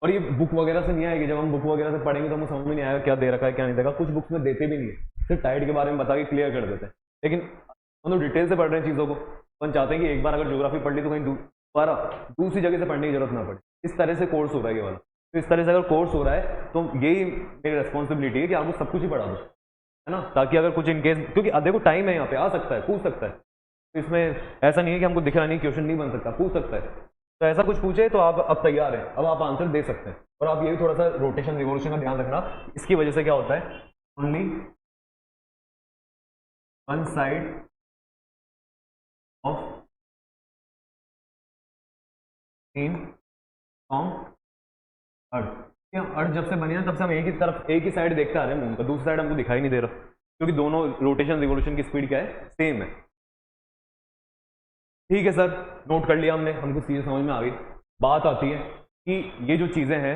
और ये बुक वगैरह से नहीं आएगी, जब हम बुक वगैरह से पढ़ेंगे तो हमें समझ में नहीं आएगा क्या दे रखा है क्या नहीं देगा। कुछ बुक्स में देते भी नहीं है, सिर्फ टाइड के बारे में बता के क्लियर कर देते हैं, लेकिन हम लोग डिटेल से पढ़ रहे हैं चीज़ों को। अपन चाहते हैं कि एक बार अगर ज्योग्राफी पढ़ ली तो कहीं दोबारा दूसरी जगह से पढ़ने की जरूरत ना पड़े। इस तरह से कोर्स हो रहा है ये वाला। तो इस तरह से अगर कोर्स हो रहा है तो यही मेरी रिस्पॉन्सिबिलिटी है कि आपको सब कुछ ही पढ़ा दो, है ना, ताकि अगर कुछ इनकेस, क्योंकि देखो टाइम है यहाँ पे, आ सकता है, पूछ सकता है, तो इसमें ऐसा नहीं है कि हमको दिख रहा नहीं, क्वेश्चन नहीं बन सकता, पूछ सकता है। तो ऐसा कुछ पूछे तो आप अब तैयार हैं, अब आप आंसर दे सकते हैं। और आप ये भी थोड़ा सा रोटेशन रिवोल्यूशन का ध्यान रखना, इसकी वजह से क्या होता है, only one side of in from earth. Earth जब से बनी है तब से हम एक ही साइड देखते आ रहे हैं मून का, दूसरी साइड हमको दिखाई नहीं दे रहा, क्योंकि दोनों रोटेशन रिवोल्यूशन की स्पीड क्या है, सेम है। ठीक है सर, नोट कर लिया हमने, हमको चीज़ें समझ में आ गई। बात आती है कि ये जो चीज़ें हैं,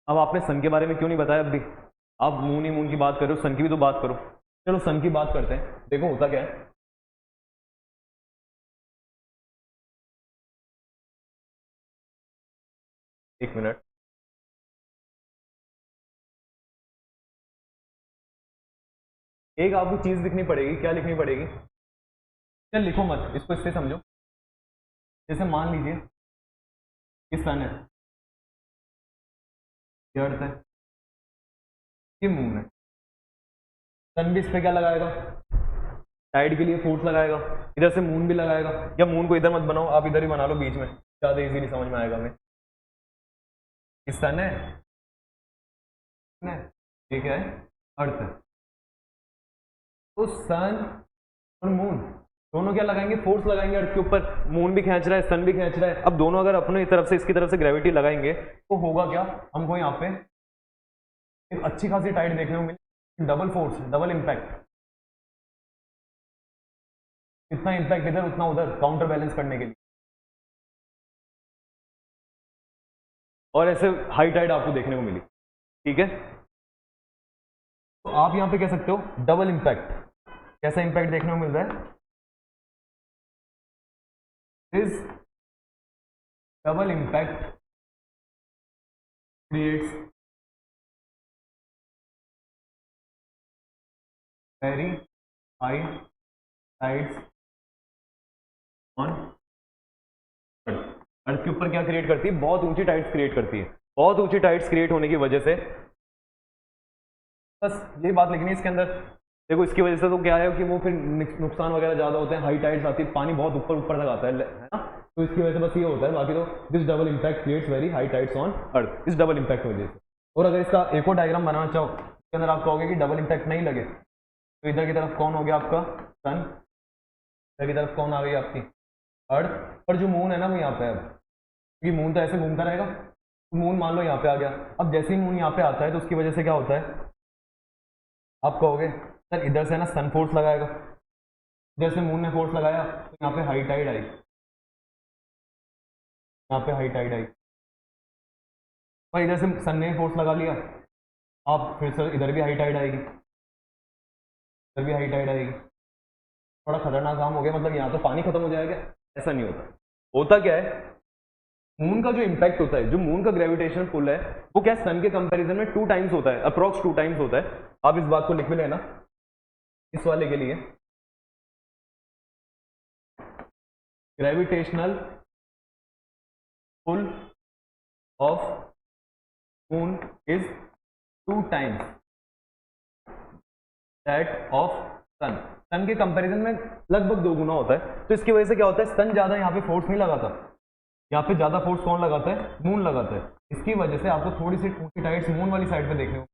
अब आपने सन के बारे में क्यों नहीं बताया, अब भी आप मून ही मून की बात कर रहे हो, सन की भी तो बात करो। चलो सन की बात करते हैं। देखो होता क्या है, एक मिनट, एक आपको चीज लिखनी पड़ेगी। क्या लिखनी पड़ेगी, क्या लिखो मत, इसको इससे समझो। जैसे मान लीजिए ये सन है, ये अर्थ है, ये मून है। सन भी इस पे क्या लगाएगा, टाइड के लिए फोर्स लगाएगा, इधर से मून भी लगाएगा। या मून को इधर मत बनाओ, आप इधर ही बना लो बीच में, ज्यादा इजीली समझ में आएगा हमें। ये सन है, ये क्या है, अर्थ है। तो सन और मून दोनों क्या लगाएंगे, फोर्स लगाएंगे अर्थ के ऊपर। मून भी खींच रहा है, सन भी खींच रहा है। अब दोनों अगर अपनी तरफ से, इसकी तरफ से ग्रेविटी लगाएंगे तो होगा क्या, हमको यहाँ पे एक अच्छी खासी टाइड देखने को मिली, डबल फोर्स, डबल इम्पैक्ट। इतना इम्पैक्ट इधर उतना उधर, काउंटर बैलेंस करने के लिए। और ऐसे हाई टाइड आपको देखने को मिली, ठीक है। तो आप यहां पे कह सकते हो डबल इंपैक्ट। कैसा इंपैक्ट देखने को मिल रहा है, this double impact creates very high tides on earth के ऊपर। क्या क्रिएट करती है, बहुत ऊंची टाइड्स क्रिएट करती है। बहुत ऊंची टाइड्स क्रिएट होने की वजह से, बस ये बात लिखनी है इसके अंदर। देखो इसकी वजह से तो क्या है कि वो फिर नुकसान वगैरह ज्यादा होते हैं, हाई टाइड्स आती है, पानी बहुत ऊपर ऊपर तक आता है ना, तो इसकी वजह से बस ये होता है। बाकी तो this double impact creates very high tides on earth, इस डबल इंपैक्ट की वजह से। और अगर इसका एक और डायग्राम बनाना चाहो, इसके अंदर आप कहोगे कि डबल इंपैक्ट नहीं लगे, तो इधर की तरफ कौन हो गया आपका सन, इधर की तरफ कौन आ गई आपकी अर्थ, और जो मून है ना वो यहाँ पे है। क्योंकि मून तो ऐसे घूमता रहेगा, तो मून मान लो यहाँ पे आ गया। अब जैसे ही मून यहाँ पे आता है तो उसकी वजह से क्या होता है, आप कहोगे सर इधर से ना सन फोर्स लगाएगा, इधर से मून ने फोर्स लगाया तो यहाँ पे हाई टाइड आई, यहाँ पे हाई टाइड आई। और इधर से सन ने फोर्स लगा लिया, आप फिर सर इधर भी हाई टाइड आएगी, इधर भी हाई टाइड आएगी। थोड़ा खतरनाक काम हो गया, मतलब यहाँ तो पानी खत्म हो जाएगा। ऐसा नहीं होता। होता क्या है, मून का जो इम्पैक्ट होता है, जो मून का ग्रेविटेशनल पुल है, वो क्या सन के कंपैरिजन में 2 टाइम्स होता है, अप्रॉक्स 2 टाइम्स होता है। आप इस बात को लिख भी लेना इस वाले के लिए, gravitational pull of moon is 2 times that of sun. Sun के कंपैरिजन में लगभग 2 गुना होता है। तो इसकी वजह से क्या होता है, सन ज्यादा यहाँ पे फोर्स नहीं लगाता, यहाँ पे ज्यादा फोर्स कौन लगाता है, मून लगाता है। इसकी वजह से आपको थोड़ी सी ऊंची टाइड्स मून वाली साइड पे देखने को,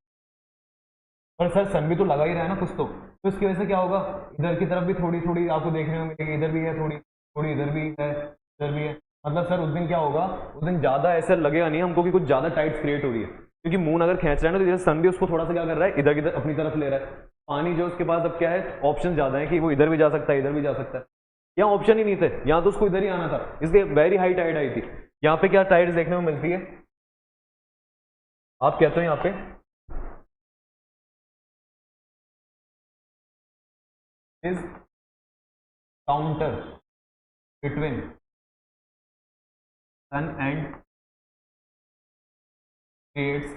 पर सर सन भी तो लगा ही रहा है ना कुछ तो इसकी वजह से क्या होगा, इधर की तरफ भी थोड़ी थोड़ी आपको देखने को मिलेगी, इधर भी है थोड़ी थोड़ी, इधर भी है, इधर भी है। मतलब सर उस दिन क्या होगा, उस दिन ज्यादा ऐसा लगेगा नहीं हमको कि कुछ ज्यादा टाइड्स क्रिएट हो रही है, क्योंकि मून अगर खींच रहा है ना, तो जैसे सन भी उसको थोड़ा सा क्या कर रहा है, इधर की अपनी तरफ ले रहा है। पानी जो उसके पास अब क्या है, ऑप्शन ज्यादा है कि वो इधर भी जा सकता है, इधर भी जा सकता है। यहाँ ऑप्शन ही नहीं थे, यहाँ तो उसको इधर ही आना था, इसलिए वेरी हाई टाइड आई थी। यहाँ पे क्या टाइड्स देखने को मिलती है, आप कहते हो यहाँ पे is counter between sun and creates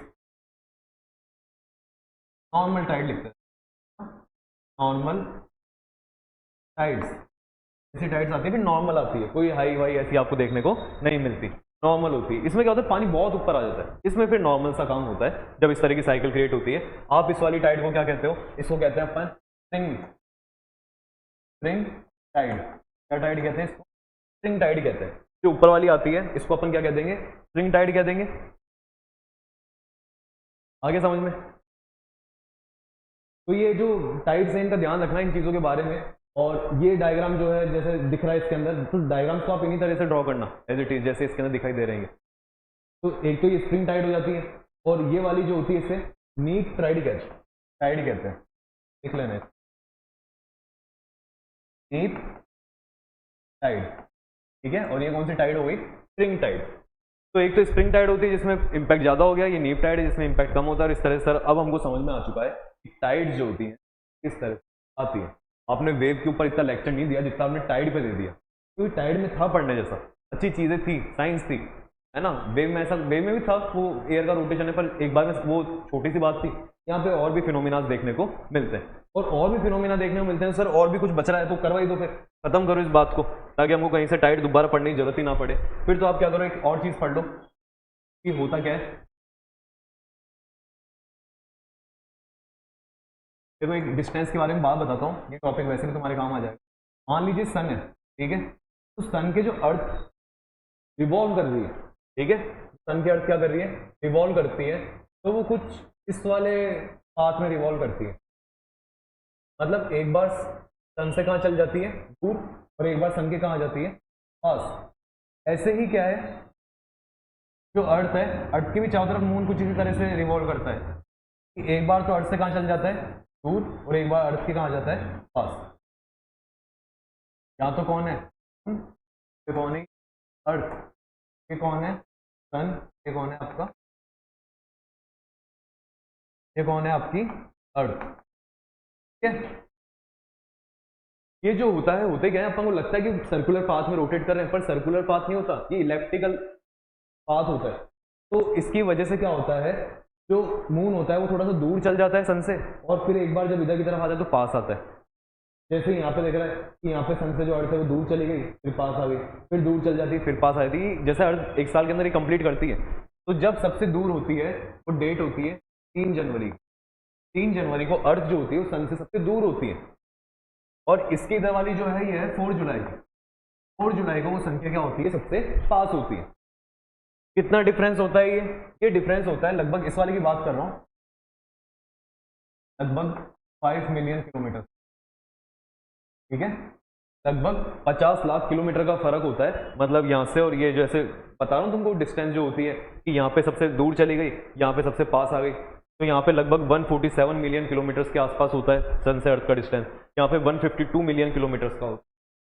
normal tide लिखते हैं, नॉर्मल टाइड्स। ऐसी टाइड्स आती है, फिर नॉर्मल आती है, कोई हाई वाई ऐसी आपको देखने को नहीं मिलती, नॉर्मल होती है। इसमें क्या होता है, पानी बहुत ऊपर आ जाता है, इसमें फिर नॉर्मल सा काम होता है जब इस तरह की साइकिल क्रिएट होती है। आप इस वाली टाइड को क्या कहते हो, इसको कहते हैं अपन स्प्रिंग, स्प्रिंग टाइड। क्या टाइड कहते हैं इसको, स्प्रिंग टाइड कहते हैं। जो ऊपर वाली आती है इसको अपन क्या कह देंगे, स्प्रिंग टाइड कह देंगे। आगे समझ में। तो ये जो टाइड्स हैं इनका ध्यान रखना इन चीज़ों के बारे में। और ये डायग्राम जो है जैसे दिख रहा है इसके अंदर, तो डायग्राम्स को आप इन्हीं तरह से ड्रॉ करना एज इट इज, जैसे इसके अंदर दिखाई दे रहे हैं। तो एक तो ये स्प्रिंग टाइड हो जाती है, और ये वाली जो होती है इसे नीप टाइड कहते हैं, लिख लेना है, नीप टाइड, ठीक है। और ये कौन सी टाइड हो गई, स्प्रिंग टाइड। तो एक तो स्प्रिंग टाइड होती है जिसमें इंपैक्ट ज़्यादा हो गया, ये नीप टाइड है जिसमें इंपैक्ट कम होता है। और इस तरह से सर अब हमको समझ में आ चुका है कि टाइड जो होती है किस तरह से आती है। आपने वेव के ऊपर इतना लेक्चर नहीं दिया जितना आपने टाइड पे दे दिया, क्योंकि टाइड में था पढ़ने जैसा, अच्छी चीज़ें थी, साइंस थी, है ना। वेव में ऐसा, वेव में भी था वो एयर का रोटेशन है, पर एक बार में वो छोटी सी बात थी। यहाँ पे और भी फिनोमिना देखने को मिलते हैं, और भी फिनोमिना देखने को मिलते हैं। सर और भी कुछ बच रहा है तो करवाई दो, फिर खत्म करो इस बात को, ताकि हमको कहीं से टाइड दोबारा पढ़ने की जरूरत ही ना पड़े। फिर तो आप क्या करो, एक और चीज़ पढ़ लो कि होता क्या है। देखो एक डिस्टेंस के बारे में बात बताता हूँ, ये टॉपिक वैसे भी तुम्हारे काम आ जाएगा। मान लीजिए सन है, ठीक है, तो सन के जो अर्थ रिवॉल्व कर रही है, ठीक है, सन की अर्थ क्या कर रही है, रिवॉल्व करती है, तो वो कुछ इस वाले पाथ में रिवॉल्व करती है। मतलब एक बार सन से कहाँ चल जाती है, दूर, और एक बार सन के कहाँ आ जाती है, पास। ऐसे ही क्या है, जो अर्थ है, अर्थ के भी चारों तरफ मून कुछ इसी तरह से रिवॉल्व करता है कि एक बार तो अर्थ से कहाँ चल जाता है, दूर, और एक बार अर्थ के कहाँ जाता है, पास। यहाँ तो कौन है, ये कौन है, अर्थ, ये कौन है, सन, ये कौन है आपका, ये कौन है आपकी अर्थ, ठीक है। ये जो होता है, होते क्या है, अपन को लगता है कि सर्कुलर पाथ में रोटेट कर रहे हैं, पर सर्कुलर पाथ नहीं होता, ये इलेप्टिकल पाथ होता है। तो इसकी वजह से क्या होता है, जो मून होता है वो थोड़ा सा दूर चल जाता है सन से, और फिर एक बार जब इधर की तरफ आता है तो पास आता है। जैसे यहाँ पे देख रहा है कि यहाँ पे सन से जो अर्थ है वो दूर चली गई, फिर पास आ गई, फिर दूर चल जाती है, फिर पास आ जाती है। जैसे अर्थ एक साल के अंदर ये कंप्लीट करती है। तो जब सबसे दूर होती है वो डेट होती है 3 जनवरी। 3 जनवरी को अर्थ जो होती है वो सन से सबसे दूर होती है। और इसकी इधर वाली जो है ये है 4 जुलाई। 4 जुलाई को वो संख्या क्या होती है, सबसे पास होती है। कितना डिफरेंस होता है ये डिफरेंस होता है लगभग, इस वाले की बात कर रहा हूँ, लगभग 5 मिलियन किलोमीटर, ठीक है। लगभग 50 लाख किलोमीटर का फर्क होता है, मतलब यहाँ से और ये, जैसे बता रहा हूँ तुमको डिस्टेंस जो होती है कि यहाँ पे सबसे दूर चली गई, यहाँ पे सबसे पास आ गई। तो यहाँ पे लगभग 147 मिलियन किलोमीटर्स के आसपास होता है सन से अर्थ का डिस्टेंस। यहाँ पे 152 मिलियन किलोमीटर्स का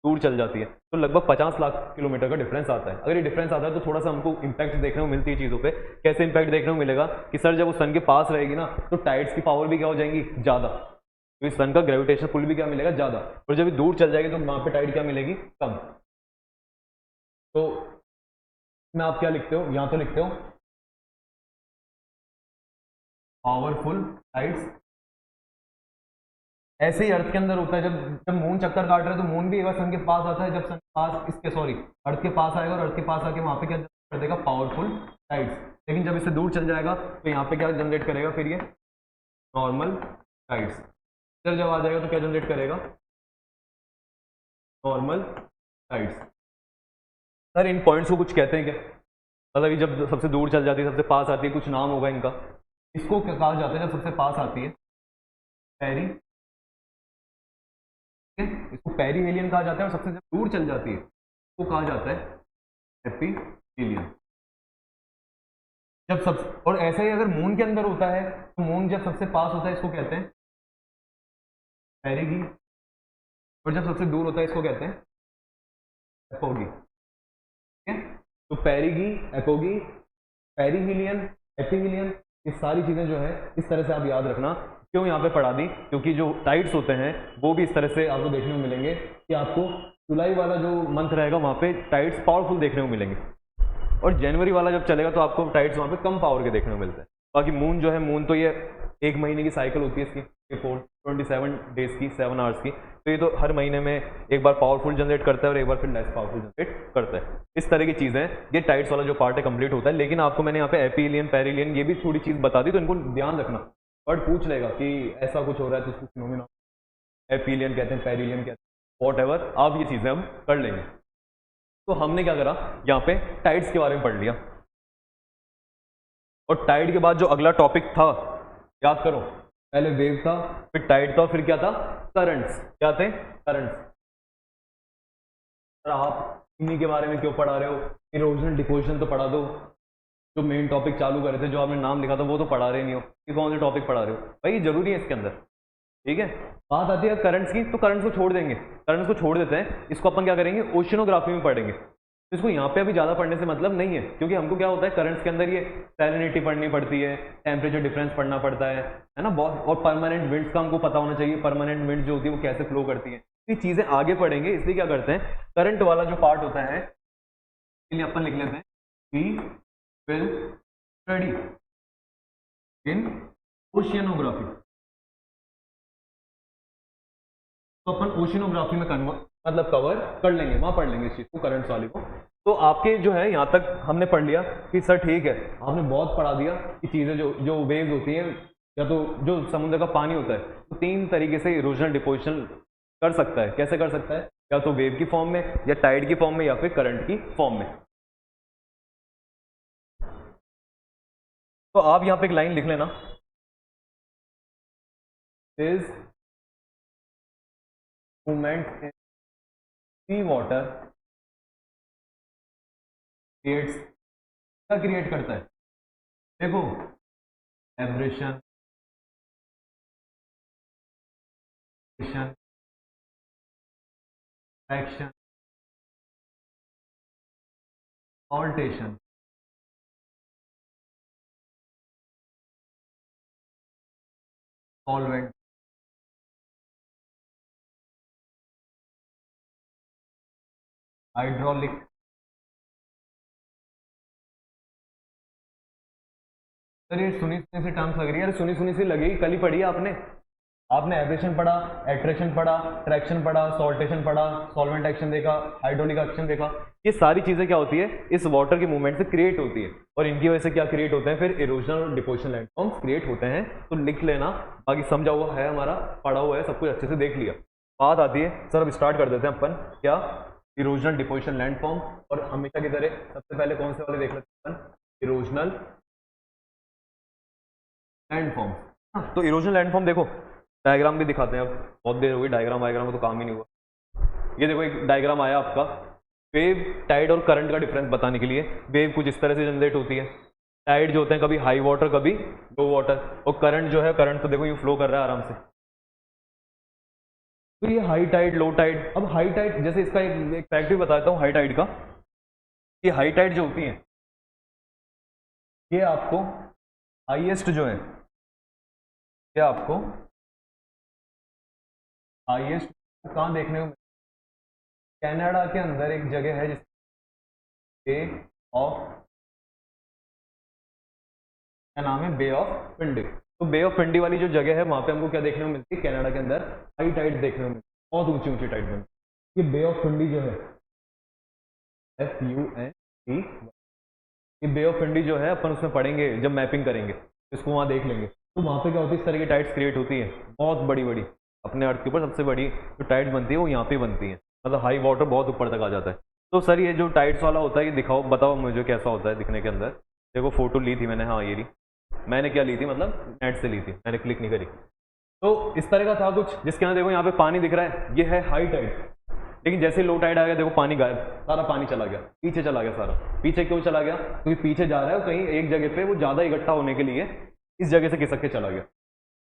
दूर चल जाती है, तो लगभग 50 लाख किलोमीटर का डिफरेंस आता है। अगर ये डिफरेंस आता है तो थोड़ा सा हमको इंपैक्ट देखने को मिलती है चीज़ों पे। कैसे इंपैक्ट देखने को मिलेगा कि सर जब वो सन के पास रहेगी ना, तो टाइड्स की पावर भी क्या हो जाएंगी, ज़्यादा, तो इस सन का ग्रेविटेशन पुल भी क्या मिलेगा, ज़्यादा। और जब ये दूर चल जाएगी तो वहाँ पे टाइड क्या मिलेगी, कम। तो में आप क्या लिखते हो, यहाँ तो लिखते हो पावरफुल टाइड्स। ऐसे ही अर्थ के अंदर होता है, जब जब मून चक्कर काट रहा है तो मून भी एक बार सन के पास आता है, जब सन के पास इसके सॉरी अर्थ के पास आएगा, और अर्थ के पास आके वहाँ पे क्या कर देगा, पावरफुल टाइड्स। लेकिन जब इससे दूर चल जाएगा तो यहाँ पे क्या जनरेट करेगा, फिर ये नॉर्मल टाइड्स। इधर जब आ जाएगा तो क्या जनरेट करेगा, नॉर्मल टाइड्स। सर इन पॉइंट्स को कुछ कहते हैं क्या, मतलब ये जब सबसे दूर चल जाती है, सबसे पास आती है, कुछ नाम होगा इनका। इसको क्या कहा जाता है, जब सबसे पास आती है, पेरी, इसको पेरीहेलियन कहा जाता है। और सबसे जब दूर चल जाती है उसको कहा जाता है एपीहेलियन। जब सब, और ऐसा ही अगर मून के अंदर होता है तो मून जब सबसे पास होता है इसको कहते हैं पेरिगी, और जब सबसे दूर होता है इसको कहते हैं एपोगी। ठीक है, तो पेरिगी, एपोगी, पेरीहिलियन, एपीहिलियन, ये सारी चीजें जो है इस तरह से आप याद रखना। क्यों यहाँ पे पढ़ा दी, क्योंकि जो टाइड्स होते हैं वो भी इस तरह से आपको देखने को मिलेंगे कि आपको जुलाई वाला जो मंथ रहेगा वहाँ पे टाइड्स पावरफुल देखने को मिलेंगे, और जनवरी वाला जब चलेगा तो आपको टाइड्स वहाँ पे कम पावर के देखने को मिलते हैं। बाकी मून जो है, मून तो ये 1 महीने की साइकिल होती है इसकी, 27 डेज की, 7 आवर्स की, तो ये तो हर महीने में एक बार पावरफुल जनरेट करता है और एक बार फिर लेस पावरफुल जनरेट करता है। इस तरह की चीज़ें, ये टाइड्स वाला जो पार्ट है कंप्लीट होता है। लेकिन आपको मैंने यहाँ पे एपीलियन, पेरिलियन ये भी थोड़ी चीज़ बता दी, तो इनको ध्यान रखना। बट पूछ लेगा कि ऐसा कुछ हो रहा है तो उसको फिनोमेना एपीलियन कहते हैं, पेरिलियन कहते हैं, वॉटएवर, आप ये चीज़ें हम कर लेंगे। तो हमने क्या करा, यहाँ पे टाइड्स के बारे में पढ़ लिया, और टाइड के बाद जो अगला टॉपिक था याद करो, पहले वेव था, फिर टाइड था, फिर क्या था, करंट्स। क्या थे, करंट्स। आप इन्हीं के बारे में क्यों पढ़ा रहे हो, इरोजन डिपोजिशन तो पढ़ा दो, जो मेन टॉपिक चालू करे थे, जो आपने नाम लिखा था वो तो पढ़ा रहे नहीं हो, कि कौन से टॉपिक पढ़ा रहे हो भाई, जरूरी है इसके अंदर। ठीक है, बात आती है करंट्स की, तो करंट्स को छोड़ देंगे, करंट्स को छोड़ देते हैं, इसको अपन क्या करेंगे, ओशिनोग्राफी में पढ़ेंगे। इसको यहाँ पे अभी ज़्यादा पढ़ने से मतलब नहीं है, क्योंकि हमको क्या होता है करंट्स के अंदर ये सैलिनिटी पढ़नी पड़ती है, टेम्परेचर डिफरेंस पढ़ना पड़ता है ना बहुत, और परमानेंट विंड्स का हमको पता होना चाहिए, परमानेंट विंड जो होती है वो कैसे फ्लो करती है, ये चीज़ें आगे पढ़ेंगे। इसलिए क्या करते हैं, करंट वाला जो पार्ट होता है इसलिए अपन लिख लेते हैं we will study in oceanography. तो अपन ओशियनोग्राफी में मतलब कवर कर लेंगे, वहां पढ़ लेंगे इस चीज को, करंट्स वाली को। तो आपके जो है यहाँ तक हमने पढ़ लिया कि सर ठीक है, आपने बहुत पढ़ा दिया कि चीज़ें जो वेव्स होती हैं, या तो जो समुद्र का पानी होता है, तो 3 तरीके से इरोजनल डिपोजिशन कर सकता है। कैसे कर सकता है, या तो वेव की फॉर्म में, या टाइड की फॉर्म में, या फिर करंट की फॉर्म में। तो आप यहाँ पे एक लाइन लिख लेना, is movement in sea water creates, क्या क्रिएट करता है, देखो abrasion, fraction, alteration, solvent, hydraulic, सर ये सुनी सुनी सी टर्म्स लग रही है, अरे सुनी सुनी सी लगेगी, कल ही पढ़ी है आपने एब्रेशन पढ़ा, एट्रेशन पढ़ा, ट्रैक्शन पढ़ा, सॉल्टेशन पढ़ा, सॉल्वेंट एक्शन देखा, हाइड्रोलिक एक्शन देखा। ये सारी चीजें क्या होती है, इस वाटर के मूवमेंट से क्रिएट होती है, और इनकी वजह से क्या क्रिएट होते हैं, फिर इरोजनल और डिपोजिशन लैंडफॉर्म्स क्रिएट होते हैं। तो लिख लेना, बाकी समझा हुआ है, हमारा पढ़ा हुआ है, सब कुछ अच्छे से देख लिया। बात आती है सर, अब स्टार्ट कर देते हैं अपन, क्या, इरोजनल डिपोजिशन लैंडफॉर्म। और हमेशा की तरह सबसे पहले कौन से वाले देख लेते हैं अपन, इरोजनल लैंडफॉर्म। तो इरोजनल लैंडफॉर्म देखो, डायग्राम भी दिखाते हैं, अब बहुत देर हो गई, डायग्राम वायग्राम में तो काम ही नहीं हुआ। ये देखो एक डायग्राम आया आपका, वेव, टाइड और करंट का डिफरेंस बताने के लिए। वेव कुछ इस तरह से जनरेट होती है, टाइड जो होते हैं कभी हाई वाटर कभी लो वाटर, और करंट जो है, करंट तो देखो ये फ्लो कर रहा है आराम से। तो ये हाई टाइड, लो टाइड। अब हाई टाइड, जैसे इसका एक फैक्ट भी बताता हूँ हाई टाइड का, ये हाई टाइड जो होती है, ये आपको हाईएस्ट जो है, ये आपको हाईएस्ट कहाँ देखने को, कनाडा के अंदर एक जगह है जिस बे ऑफ, क्या नाम है, बे ऑफ पिंडी। तो बे ऑफ पिंडी वाली जो जगह है वहां पे हमको क्या देखने को मिलती है, कनाडा के अंदर हाई टाइड देखने को मिलती है, बहुत ऊंची ऊंची टाइड बनती है। ये बे ऑफ पिंडी जो है, FUND, ये बे ऑफ पिंडी जो है अपन उसमें पढ़ेंगे जब मैपिंग करेंगे, इसको वहां देख लेंगे। तो वहां पे क्या होती है, इस तरह की टाइड्स क्रिएट होती है, बहुत बड़ी बड़ी, अपने अर्थ के ऊपर सबसे बड़ी जो टाइड्स बनती है वो यहाँ पे बनती है, मतलब हाई वाटर बहुत ऊपर तक आ जाता है। तो सर ये जो टाइड्स वाला होता है ये दिखाओ, बताओ मुझे कैसा होता है दिखने के अंदर। देखो फोटो ली थी मैंने, हाँ ये रही, मैंने क्या ली थी, मतलब नेट से ली थी, मैंने क्लिक नहीं करी। तो इस तरह का था कुछ, जिसके अंदर देखो यहाँ पे पानी दिख रहा है, ये है हाई टाइड, लेकिन जैसे लो टाइड आ गया देखो पानी गायब, सारा पानी चला गया, पीछे चला गया सारा। पीछे क्यों चला गया? क्योंकि पीछे जा रहा है कहीं एक जगह पे वो ज़्यादा इकट्ठा होने के लिए इस जगह से खिसक के चला गया।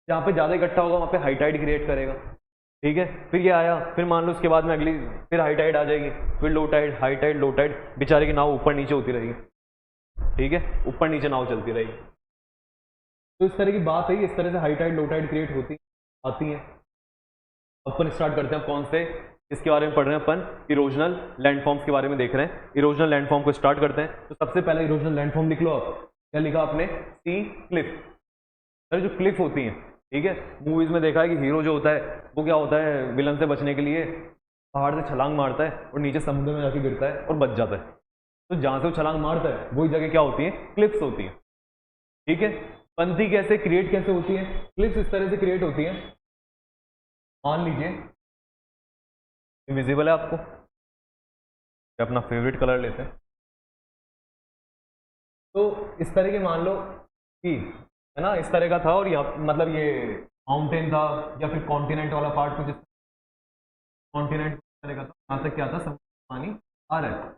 जहाँ पे ज़्यादा इकट्ठा होगा वहाँ पे हाई टाइड क्रिएट करेगा, ठीक है। फिर ये आया, फिर मान लो उसके बाद में अगली फिर हाई टाइड आ जाएगी, फिर low tide, high tide, low tide, बेचारे की नाव ऊपर नीचे होती रहेगी, ठीक है, ऊपर नीचे नाव चलती रहेगी। तो इस तरह की बात है, इस तरह से high tide low tide create होती आती है। अपन स्टार्ट करते हैं कौन से, इसके बारे में पढ़ रहे हैं अपन, इरोजनल लैंडफॉर्म्स के बारे में देख रहे हैं। इरोजनल लैंडफॉर्म को स्टार्ट करते हैं। तो सबसे पहला इरोजनल लैंडफॉर्म लिख लो आप। क्या लिखा आपने? सी क्लिफ। अरे जो क्लिफ होती हैं, ठीक है, मूवीज में देखा है कि हीरो जो होता है वो क्या होता है, विलन से बचने के लिए पहाड़ से छलांग मारता है और नीचे समुद्र में जाके गिरता है और बच जाता है। तो जहां से वो छलांग मारता है वही जगह क्या होती है? क्लिफ्स होती है, ठीक है। बनती कैसे, क्रिएट कैसे होती है? क्लिफ्स इस तरह से क्रिएट होती है, मान लीजिए विजिबल है आपको, अपना फेवरेट कलर लेते हैं। तो इस तरह के मान लो कि है ना, इस तरह का था, और यहाँ मतलब ये माउंटेन था या फिर कॉन्टिनेंट वाला पार्ट कुछ कॉन्टिनेंट तरह का था। यहाँ तक क्या था, समुद्र पानी आ रहा है,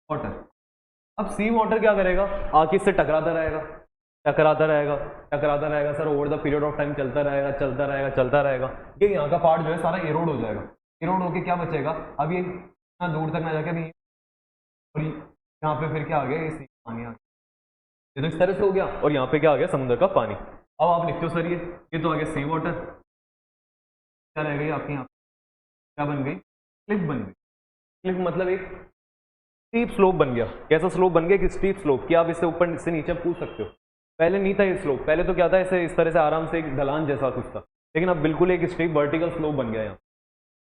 वाटर। अब सी वाटर क्या करेगा, आके इससे टकराता रहेगा, टकराता रहेगा, टकराता रहेगा sir, over the period of time चलता रहेगा, चलता रहेगा, चलता रहेगा। ये यहाँ का पार्ट जो है सारा इरोड हो जाएगा। इरोड होके क्या बचेगा, अब ये इतना दूर तक ना जाके भी, और यहाँ पे फिर क्या आ गया, ये सी पानी आ गया। ये तो इस तरह से हो गया, और यहाँ पे क्या आ गया, समुद्र का पानी। अब आप लिखते हो सर ये तो आ गया सी वाटर, क्या रह गई आपकी यहाँ क्या बन गई, क्लिफ बन गई। क्लिफ मतलब एक स्टीप स्लोप बन गया। कैसा स्लोप बन गया कि स्टीप स्लोप, कि आप इससे ऊपर से नीचे पूछ सकते हो। पहले नहीं था ये स्लोप, पहले तो क्या था, ऐसे इस तरह से आराम से एक ढलान जैसा कुछ था, लेकिन अब बिल्कुल एक स्टीप वर्टिकल स्लोप बन गया यहाँ।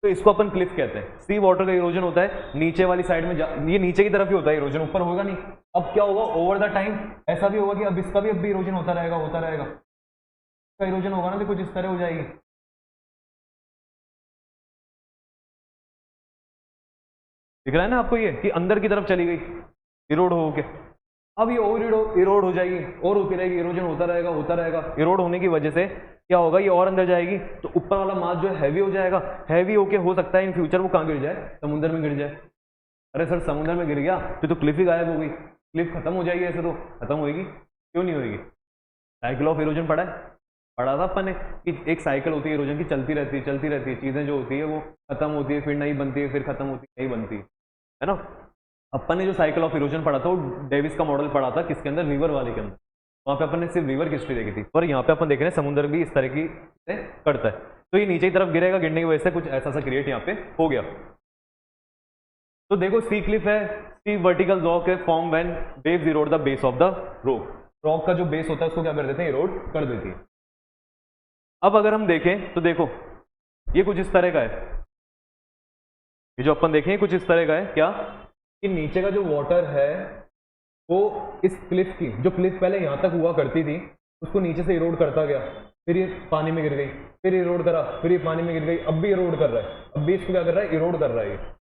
तो इसको अपन क्लिफ कहते हैं। सी वाटर का इरोजन होता है नीचे वाली साइड में, ये नीचे की तरफ ही होता है इरोजन, ऊपर होगा नहीं। अब क्या होगा, ओवर द टाइम ऐसा भी होगा कि अब इसका भी अब भी इरोजन होता रहेगा, होता रहेगा। इसका इरोजन होगा ना तो कुछ इस तरह हो जाएगी, दिख रहा है ना आपको ये, कि अंदर की तरफ चली गई इरोड हो के। अब ये और इरोड हो जाएगी, और होती रहेगी, इरोजन होता रहेगा, होता रहेगा। इरोड होने की वजह से क्या होगा, ये और अंदर जाएगी, तो ऊपर वाला मास जो है हैवी हो जाएगा। हैवी होके हो सकता है इन फ्यूचर वो कहाँ गिर जाए, समुद्र में गिर जाए। अरे सर समुद्र में गिर गया तो क्लिफ ही गायब हो गई, क्लिफ खत्म हो जाएगी। ऐसे तो खत्म होगी, क्यों नहीं होगी? साइकिल ऑफ इरोजन पढ़ा है, पढ़ा था अपन ने कि एक साइकिल होती है इरोजन की, चलती रहती है, चलती रहती है। चीजें जो होती है वो खत्म होती है, फिर नई बनती है, फिर खत्म होती है, नई बनती है ना। अपन ने जो साइकिल ऑफ इरोजन पढ़ा था वो डेविस का मॉडल पढ़ा था, किसके अंदर, रिवर वाले के अंदर। वहां पे अपन ने सिर्फ रिवर की हिस्ट्री देखी थी, पर यहाँ पे अपन देख रहे हैं समुद्र भी इस तरह की से करता है। तो ये नीचे की तरफ गिरेगा, गिरने की वजह से कुछ ऐसा सा क्रिएट यहाँ पे हो गया। तो देखो सी क्लिफ है, सी वर्टिकल रॉक है, form when waves Erode the base of the rock. Rock का जो बेस होता है उसको क्या कर देते हैं, इरोड कर देती है। अब अगर हम देखें तो देखो ये कुछ इस तरह का है, ये जो अपन देखें कुछ इस तरह का है, क्या कि नीचे का जो वाटर है वो इस क्लिफ की, जो क्लिफ पहले यहाँ तक हुआ करती थी, उसको नीचे से इरोड करता गया, फिर ये पानी में गिर गई, फिर इरोड करा, फिर ये पानी में गिर गई, अब भी इरोड कर रहा है, अब भी इसको क्या कर रहा है, इरोड कर रहा है।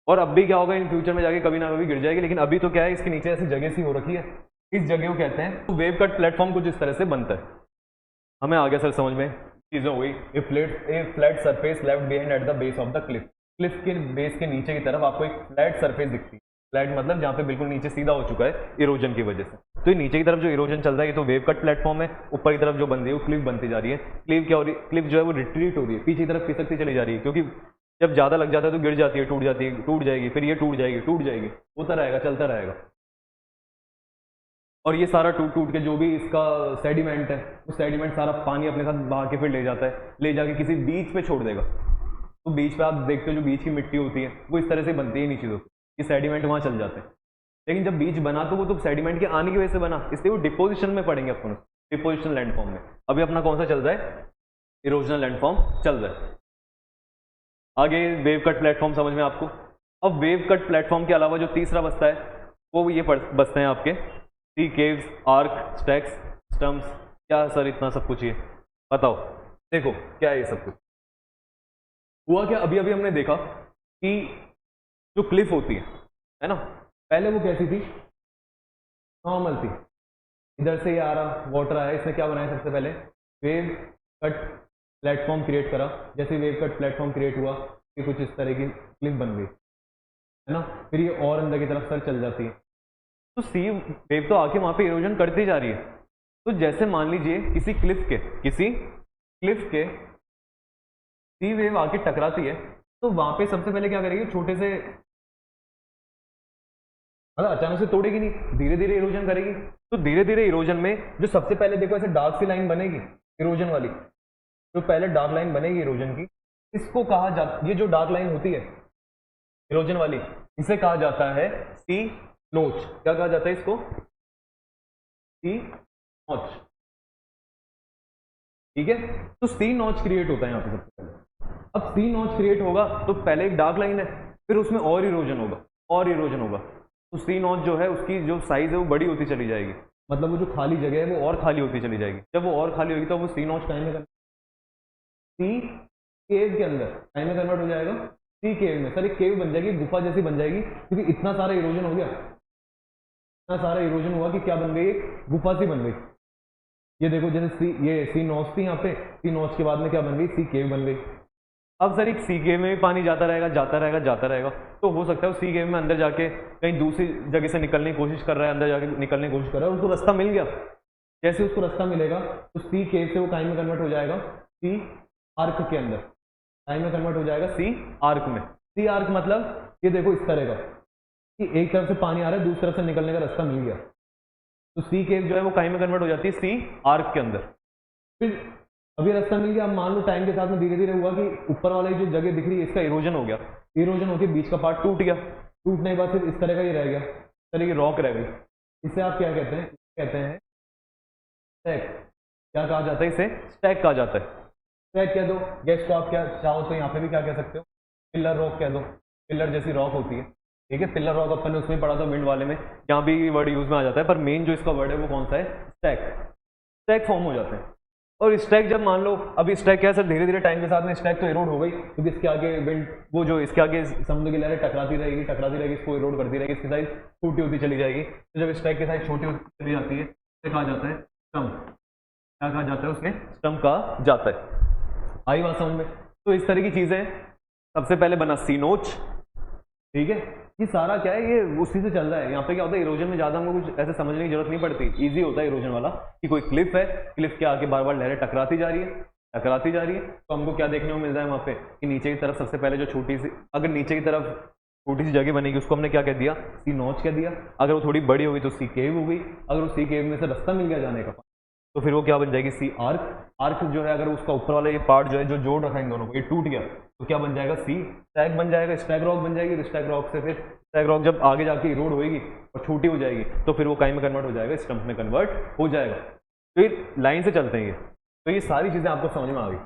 और अब भी क्या होगा, इन फ्यूचर में जाके कभी ना कभी गिर जाएगी, लेकिन अभी तो क्या है, इसके नीचे ऐसी जगह सी हो रखी है, इस जगह को कहते हैं। तो वेव कट प्लेटफॉर्म कुछ इस तरह से बनता है। हमें आ गया सर समझ में, चीजें हो गई। A flat surface left behind at the base of the cliff. Cliff के बेस के नीचे की तरफ आपको एक फ्लैट सरफेस दिखती है। फ्लैट मतलब जहाँ पे बिल्कुल नीचे सीधा हो चुका है इरोजन की वजह से। तो ये नीचे की तरफ जो इरोजन चल रहा है ये तो वेव कट प्लेटफॉर्म है। ऊपर की तरफ जो बन रही है वो क्लिफ बनती जा रही है। क्लिफ क्या हो रही है, क्लिफ जो है वो रिट्रीट हो रही है, पीछे की तरफ खिसकती चली जा रही है, क्योंकि जब ज्यादा लग जाता है तो गिर जाती है, टूट जाती है, टूट जाएगी, फिर ये टूट जाएगी, टूट जाएगी, होता रहेगा, चलता रहेगा। और ये सारा टूट टूट के जो भी इसका सेडिमेंट है, वो सेडिमेंट सारा पानी अपने साथ बहा के फिर ले जाता है, ले जाके किसी बीच पे छोड़ देगा। तो बीच पे आप देखते हो जो बीच की मिट्टी होती है वो इस तरह से बनती है, इन चीज़ों से, ये सेडिमेंट वहाँ चल जाते हैं। लेकिन जब बीच बना तो वो तो सेडिमेंट के आने की वजह से बना, इसलिए वो डिपोजिशन में पढ़ेंगे अपन, डिपोजिशन लैंडफॉर्म में। अभी अपना कौन सा चल रहा है, इरोजनल लैंडफॉर्म चल रहा है। आगे वेव कट प्लेटफॉर्म समझ में आपको। अब वेव कट प्लेटफॉर्म के अलावा जो तीसरा बसता है वो ये बसते हैं आपके सी केव्स, आर्क, स्टैक्स, स्टम्प्स। क्या सर इतना सब कुछ, ये बताओ, देखो क्या है ये सब कुछ। हुआ क्या, अभी अभी हमने देखा कि जो क्लिफ होती है ना, पहले वो कैसी थी, नॉर्मल थी। इधर से ये आ रहा, वाटर आया, इसने क्या बनाया सबसे पहले, वेव कट प्लेटफॉर्म क्रिएट करा, जैसे वेव कट प्लेटफॉर्म क्रिएट हुआ कि कुछ इस तरह की क्लिफ बन गई, है ना, फिर ये और अंदर की तरफ सर चल जाती है। तो सी वेव तो आके वहाँ पे इरोजन करती जा रही है। तो जैसे मान लीजिए किसी क्लिफ के सी वेव आके टकराती है, तो वहाँ पे सबसे पहले क्या करेगी, छोटे से, मतलब अचानक से तोड़ेगी नहीं, धीरे धीरे इरोजन करेगी। तो धीरे धीरे इरोजन में जो सबसे पहले देखो ऐसे डार्क सी लाइन बनेगी इरोजन वाली, जो पहले डार्क लाइन बनेगी इरोजन की, इसको कहा जाता, ये जो डार्क लाइन होती है इरोजन वाली, इसे कहा जाता है सी नोच। क्या कहा जाता है इसको? सी नोच। ठीक है, तो सी नोच क्रिएट होता है यहाँ पे सबसे पहले। अब सी नोच क्रिएट होगा तो पहले एक डार्क लाइन है, फिर उसमें और इरोजन होगा। तो सी नोच जो है उसकी जो साइज है वो बड़ी होती चली जाएगी, मतलब वो जो खाली जगह है वो और खाली होती चली जाएगी। जब वो और खाली होगी तो वो सी नोच टाइम में सी केव के अंदर टाइम में कन्वर्ट हो जाएगा सी केव में। सर एक केव बन जाएगी, गुफा जैसी बन जाएगी, क्योंकि इतना सारा इरोजन हो गया, इतना सारा इरोजन हुआ कि क्या बन गई, गुफा सी बन गई। ये देखो जैसे ये सी नोच थी यहाँ पे, सी नोच के बाद में क्या बन गई, सी केव बन गई। अब सर एक सी केव में भी पानी जाता रहेगा, तो हो सकता है वो सी केव में अंदर जाके कहीं दूसरी जगह से निकलने की कोशिश कर रहा है, अंदर जाके निकलने की कोशिश कर रहा है, उसको रास्ता मिल गया। जैसे उसको रास्ता मिलेगा तो सी केव से वो टाइम में कन्वर्ट हो जाएगा सी आर्क के अंदर, टाइम में कन्वर्ट हो जाएगा सी आर्क में। सी आर्क मतलब ये देखो इस तरह का कि एक तरफ से पानी आ रहा है, दूसरी तरफ से निकलने का रास्ता मिल गया, तो सी केव जो है वो टाइम में कन्वर्ट हो जाती है सी आर्क के अंदर। फिर अभी रास्ता मिल गया, अब मान लो टाइम के साथ में धीरे धीरे हुआ कि ऊपर वाली जो जगह दिख रही है इसका इरोजन हो गया, इरोजन होकर बीच का पार्ट टूट गया, टूटने के बाद फिर इस तरह का ये रह गया, इस तरह की रॉक रह गई। इसे आप क्या कहते हैं? कहते हैं स्टैक। क्या कहा जाता है इसे? स्टैक कहा जाता है। स्टैक कह दो, गैस को आप क्या चाहो तो यहाँ पे भी क्या कह सकते हो, पिलर रॉक कह दो, पिलर जैसी रॉक होती है। ठीक है, पिलर रॉक अपन ने उसमें पढ़ा था विंड वाले में, यहाँ भी वर्ड यूज में आ जाता है, पर मेन जो इसका वर्ड है वो कौन सा है? स्टैक। स्टैक फॉर्म हो जाते हैं। और स्टैक जब मान लो, अभी स्टैक क्या है सर, धीरे धीरे टाइम के साथ में स्टैक तो इरोड हो गई, क्योंकि इसके आगे विंड, वो जो इसके आगे समुद्र की लहरें टकराती रहेगी, इसको इरोड करती रहेगी, इसकी साइज छोटी होती चली जाएगी। तो जब स्टैक की साइज छोटी होती चली जाती है तो कहा जाता है स्टम्प। क्या कहा जाता है उसमें? स्टम्प कहा जाता है। आई बात समझ में? तो इस तरह की चीजें, सबसे पहले बना सी नोच। ठीक है, ये सारा क्या है, ये उसी से चल रहा है। यहाँ पे क्या होता है, इरोजन में ज्यादा हमको कुछ ऐसे समझने की जरूरत नहीं पड़ती, इजी होता है इरोजन वाला, कि कोई क्लिफ है, क्लिफ के आगे बार बार लहरें टकराती जा रही है, तो हमको क्या देखने को मिल रहा है वहाँ पे, कि नीचे की तरफ सबसे पहले जो छोटी सी, अगर नीचे की तरफ छोटी सी जगह बनेगी उसको हमने क्या कह दिया? सी नोच कह दिया। अगर वो थोड़ी बड़ी होगी तो सी केव हो गई। अगर वो सी केव में से रास्ता मिल गया जाने का तो फिर वो क्या बन जाएगी? सी आर्क। आर्क जो है, अगर उसका ऊपर वाला ये पार्ट जो है, जो जोड़ रखा है इन दोनों को, ये टूट गया तो क्या बन जाएगा? सी स्टैक बन जाएगा, स्टैक रॉक बन जाएगी। स्टैक रॉक से फिर स्टैक रॉक जब आगे जाके इरोड होएगी और छोटी हो जाएगी तो फिर वो काई में कन्वर्ट हो जाएगा, स्टम्प में कन्वर्ट हो जाएगा। तो ये लाइन से चलते हैं ये। तो ये सारी चीजें आपको समझ में आ गई,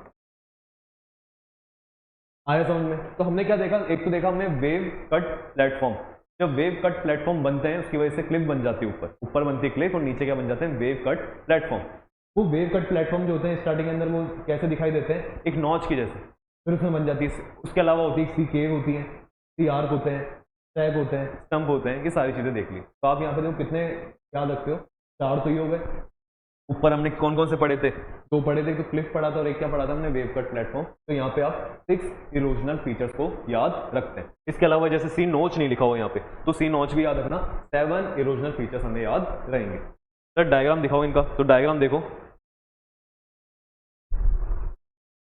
आया समझ में? तो हमने क्या देखा, एक तो देखा हमने वेव कट प्लेटफॉर्म। जब वेव कट प्लेटफॉर्म बनते हैं उसकी वजह से क्लिफ बन जाती है, ऊपर बनती है क्लिफ और नीचे क्या बन जाते हैं? Wave cut platform. वो वेव कट प्लेटफॉर्म जो होते हैं स्टार्टिंग के अंदर वो कैसे दिखाई देते हैं? एक नॉच की जैसे, फिर उसमें बन जाती है। उसके अलावा होती है सी केव होती है, सी आर्क होते हैं, स्टैक होते हैं, स्टम्प होते हैं। ये सारी चीजें देख ली। तो आप यहाँ पे देखो कितने याद रखते हो, 4 तो ये हो गए। ऊपर हमने कौन कौन से पढ़े थे? 2 पढ़े थे, तो क्लिफ पढ़ा था और एक क्या पढ़ा था हमने? Wave cut platform. तो यहाँ पे आप 6 इरोजनल फीचर्स को याद रखते हैं। इसके अलावा जैसे सी नोच नहीं लिखा हुआ यहाँ पे, तो सी नोच भी याद रखना। 7 इरोजनल फीचर्स हमें याद रहेंगे। सर डायग्राम दिखाओ इनका। तो डायग्राम देखो,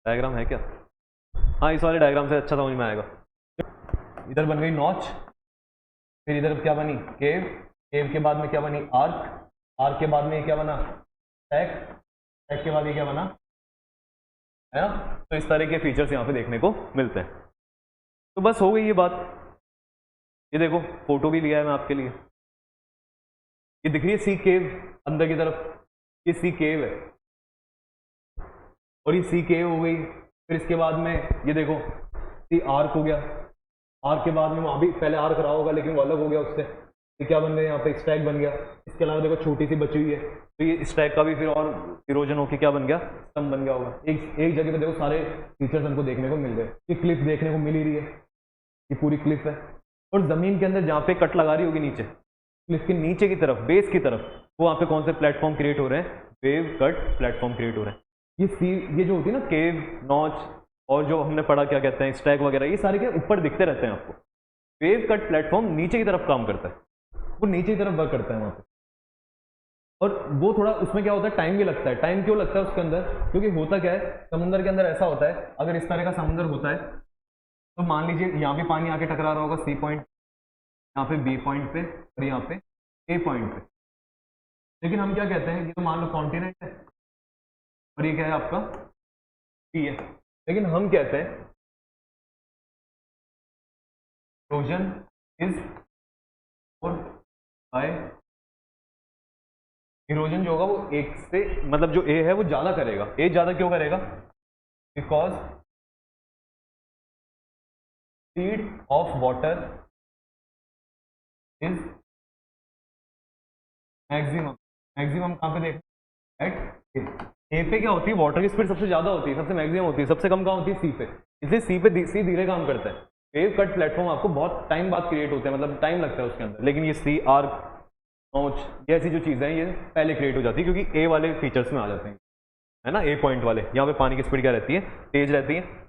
डायग्राम है क्या? हाँ, इस वाले डायग्राम से अच्छा समझ में आएगा। इधर बन गई नॉच, फिर इधर क्या बनी? केव। केव के बाद में क्या बनी? आर्क। आर्क के बाद में ये क्या बना? स्टैक। स्टैक के बाद ये क्या बना? है ना? तो इस तरह के फीचर्स यहाँ पे देखने को मिलते हैं। तो बस हो गई ये बात। ये देखो फोटो भी लिया है मैं आपके लिए। ये दिख रही है सी केव अंदर की तरफ, ये सी केव है और ये सी केव हो गई। फिर इसके बाद में ये देखो सी आर्क हो गया। आर्क के बाद में वहाँ भी पहले आर्क रहा होगा लेकिन वो अलग हो गया उससे। ये क्या बन गया? यहाँ पे स्टैक बन गया। इसके अलावा देखो छोटी सी बची हुई है, तो ये स्टैक का भी फिर और इरोजन होकर क्या बन गया? स्तंभ बन गया होगा। एक जगह पे देखो सारे फीचर्स हमको देखने को मिल गए। ये क्लिफ देखने को मिल ही रही है, ये पूरी क्लिफ है। और जमीन के अंदर जहाँ पे कट लगा रही होगी नीचे, क्लिफ के नीचे की तरफ, बेस की तरफ, वो वहाँ पे कौन से प्लेटफॉर्म क्रिएट हो रहे हैं? वेव कट प्लेटफॉर्म क्रिएट हो रहे हैं। ये जो होती है ना केव, नॉच, और जो हमने पढ़ा क्या कहते हैं स्टैक वगैरह, ये सारे के ऊपर दिखते रहते हैं आपको। वेव कट प्लेटफॉर्म नीचे की तरफ काम करता है, वो नीचे की तरफ वर्क करता है वहाँ पे। और वो थोड़ा उसमें क्या होता है, टाइम भी लगता है। टाइम क्यों लगता है उसके अंदर? क्योंकि होता क्या है समुद्र के अंदर, ऐसा होता है अगर इस तरह का समुद्र होता है तो मान लीजिए यहाँ पे पानी आके टकरा रहा होगा सी पॉइंट, यहाँ पे बी पॉइंट पे और यहाँ पे ए पॉइंट पे। लेकिन हम क्या कहते हैं, ये तो मान लो कॉन्टिनेंट है और ये क्या है आपका सी है, लेकिन हम कहते हैं इरोजन इज और बाय, इरोजन जो होगा वो एक से, मतलब जो ए है वो ज्यादा करेगा। ए ज्यादा क्यों करेगा? Because speed of water is maximum. Maximum कहां पे देखना? एट ए पे क्या होती है, वाटर की स्पीड सबसे ज्यादा होती है, सबसे मैक्सिमम होती है, सबसे कम कहां होती है? सी पे। इसलिए सी धीरे काम करता है। वेव कट प्लेटफॉर्म आपको बहुत टाइम बाद क्रिएट होते हैं, मतलब टाइम लगता है उसके अंदर, लेकिन ये सी, आर्क, नॉच जैसी जो चीजें हैं ये पहले क्रिएट हो जाती है, क्योंकि ए वाले फीचर्स में आ जाते हैं, है ना। ए पॉइंट वाले, यहाँ पे पानी की स्पीड क्या रहती है? तेज रहती है।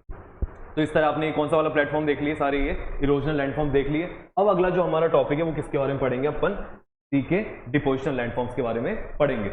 तो इस तरह आपने कौन सा वाला प्लेटफॉर्म देख लिए, सारे ये इरोजनल लैंडफॉर्म देख लिए। अब अगला जो हमारा टॉपिक है वो किसके बारे में पढ़ेंगे अपन? सी के डिपोजिशनल लैंडफॉर्म्स के बारे में पढ़ेंगे।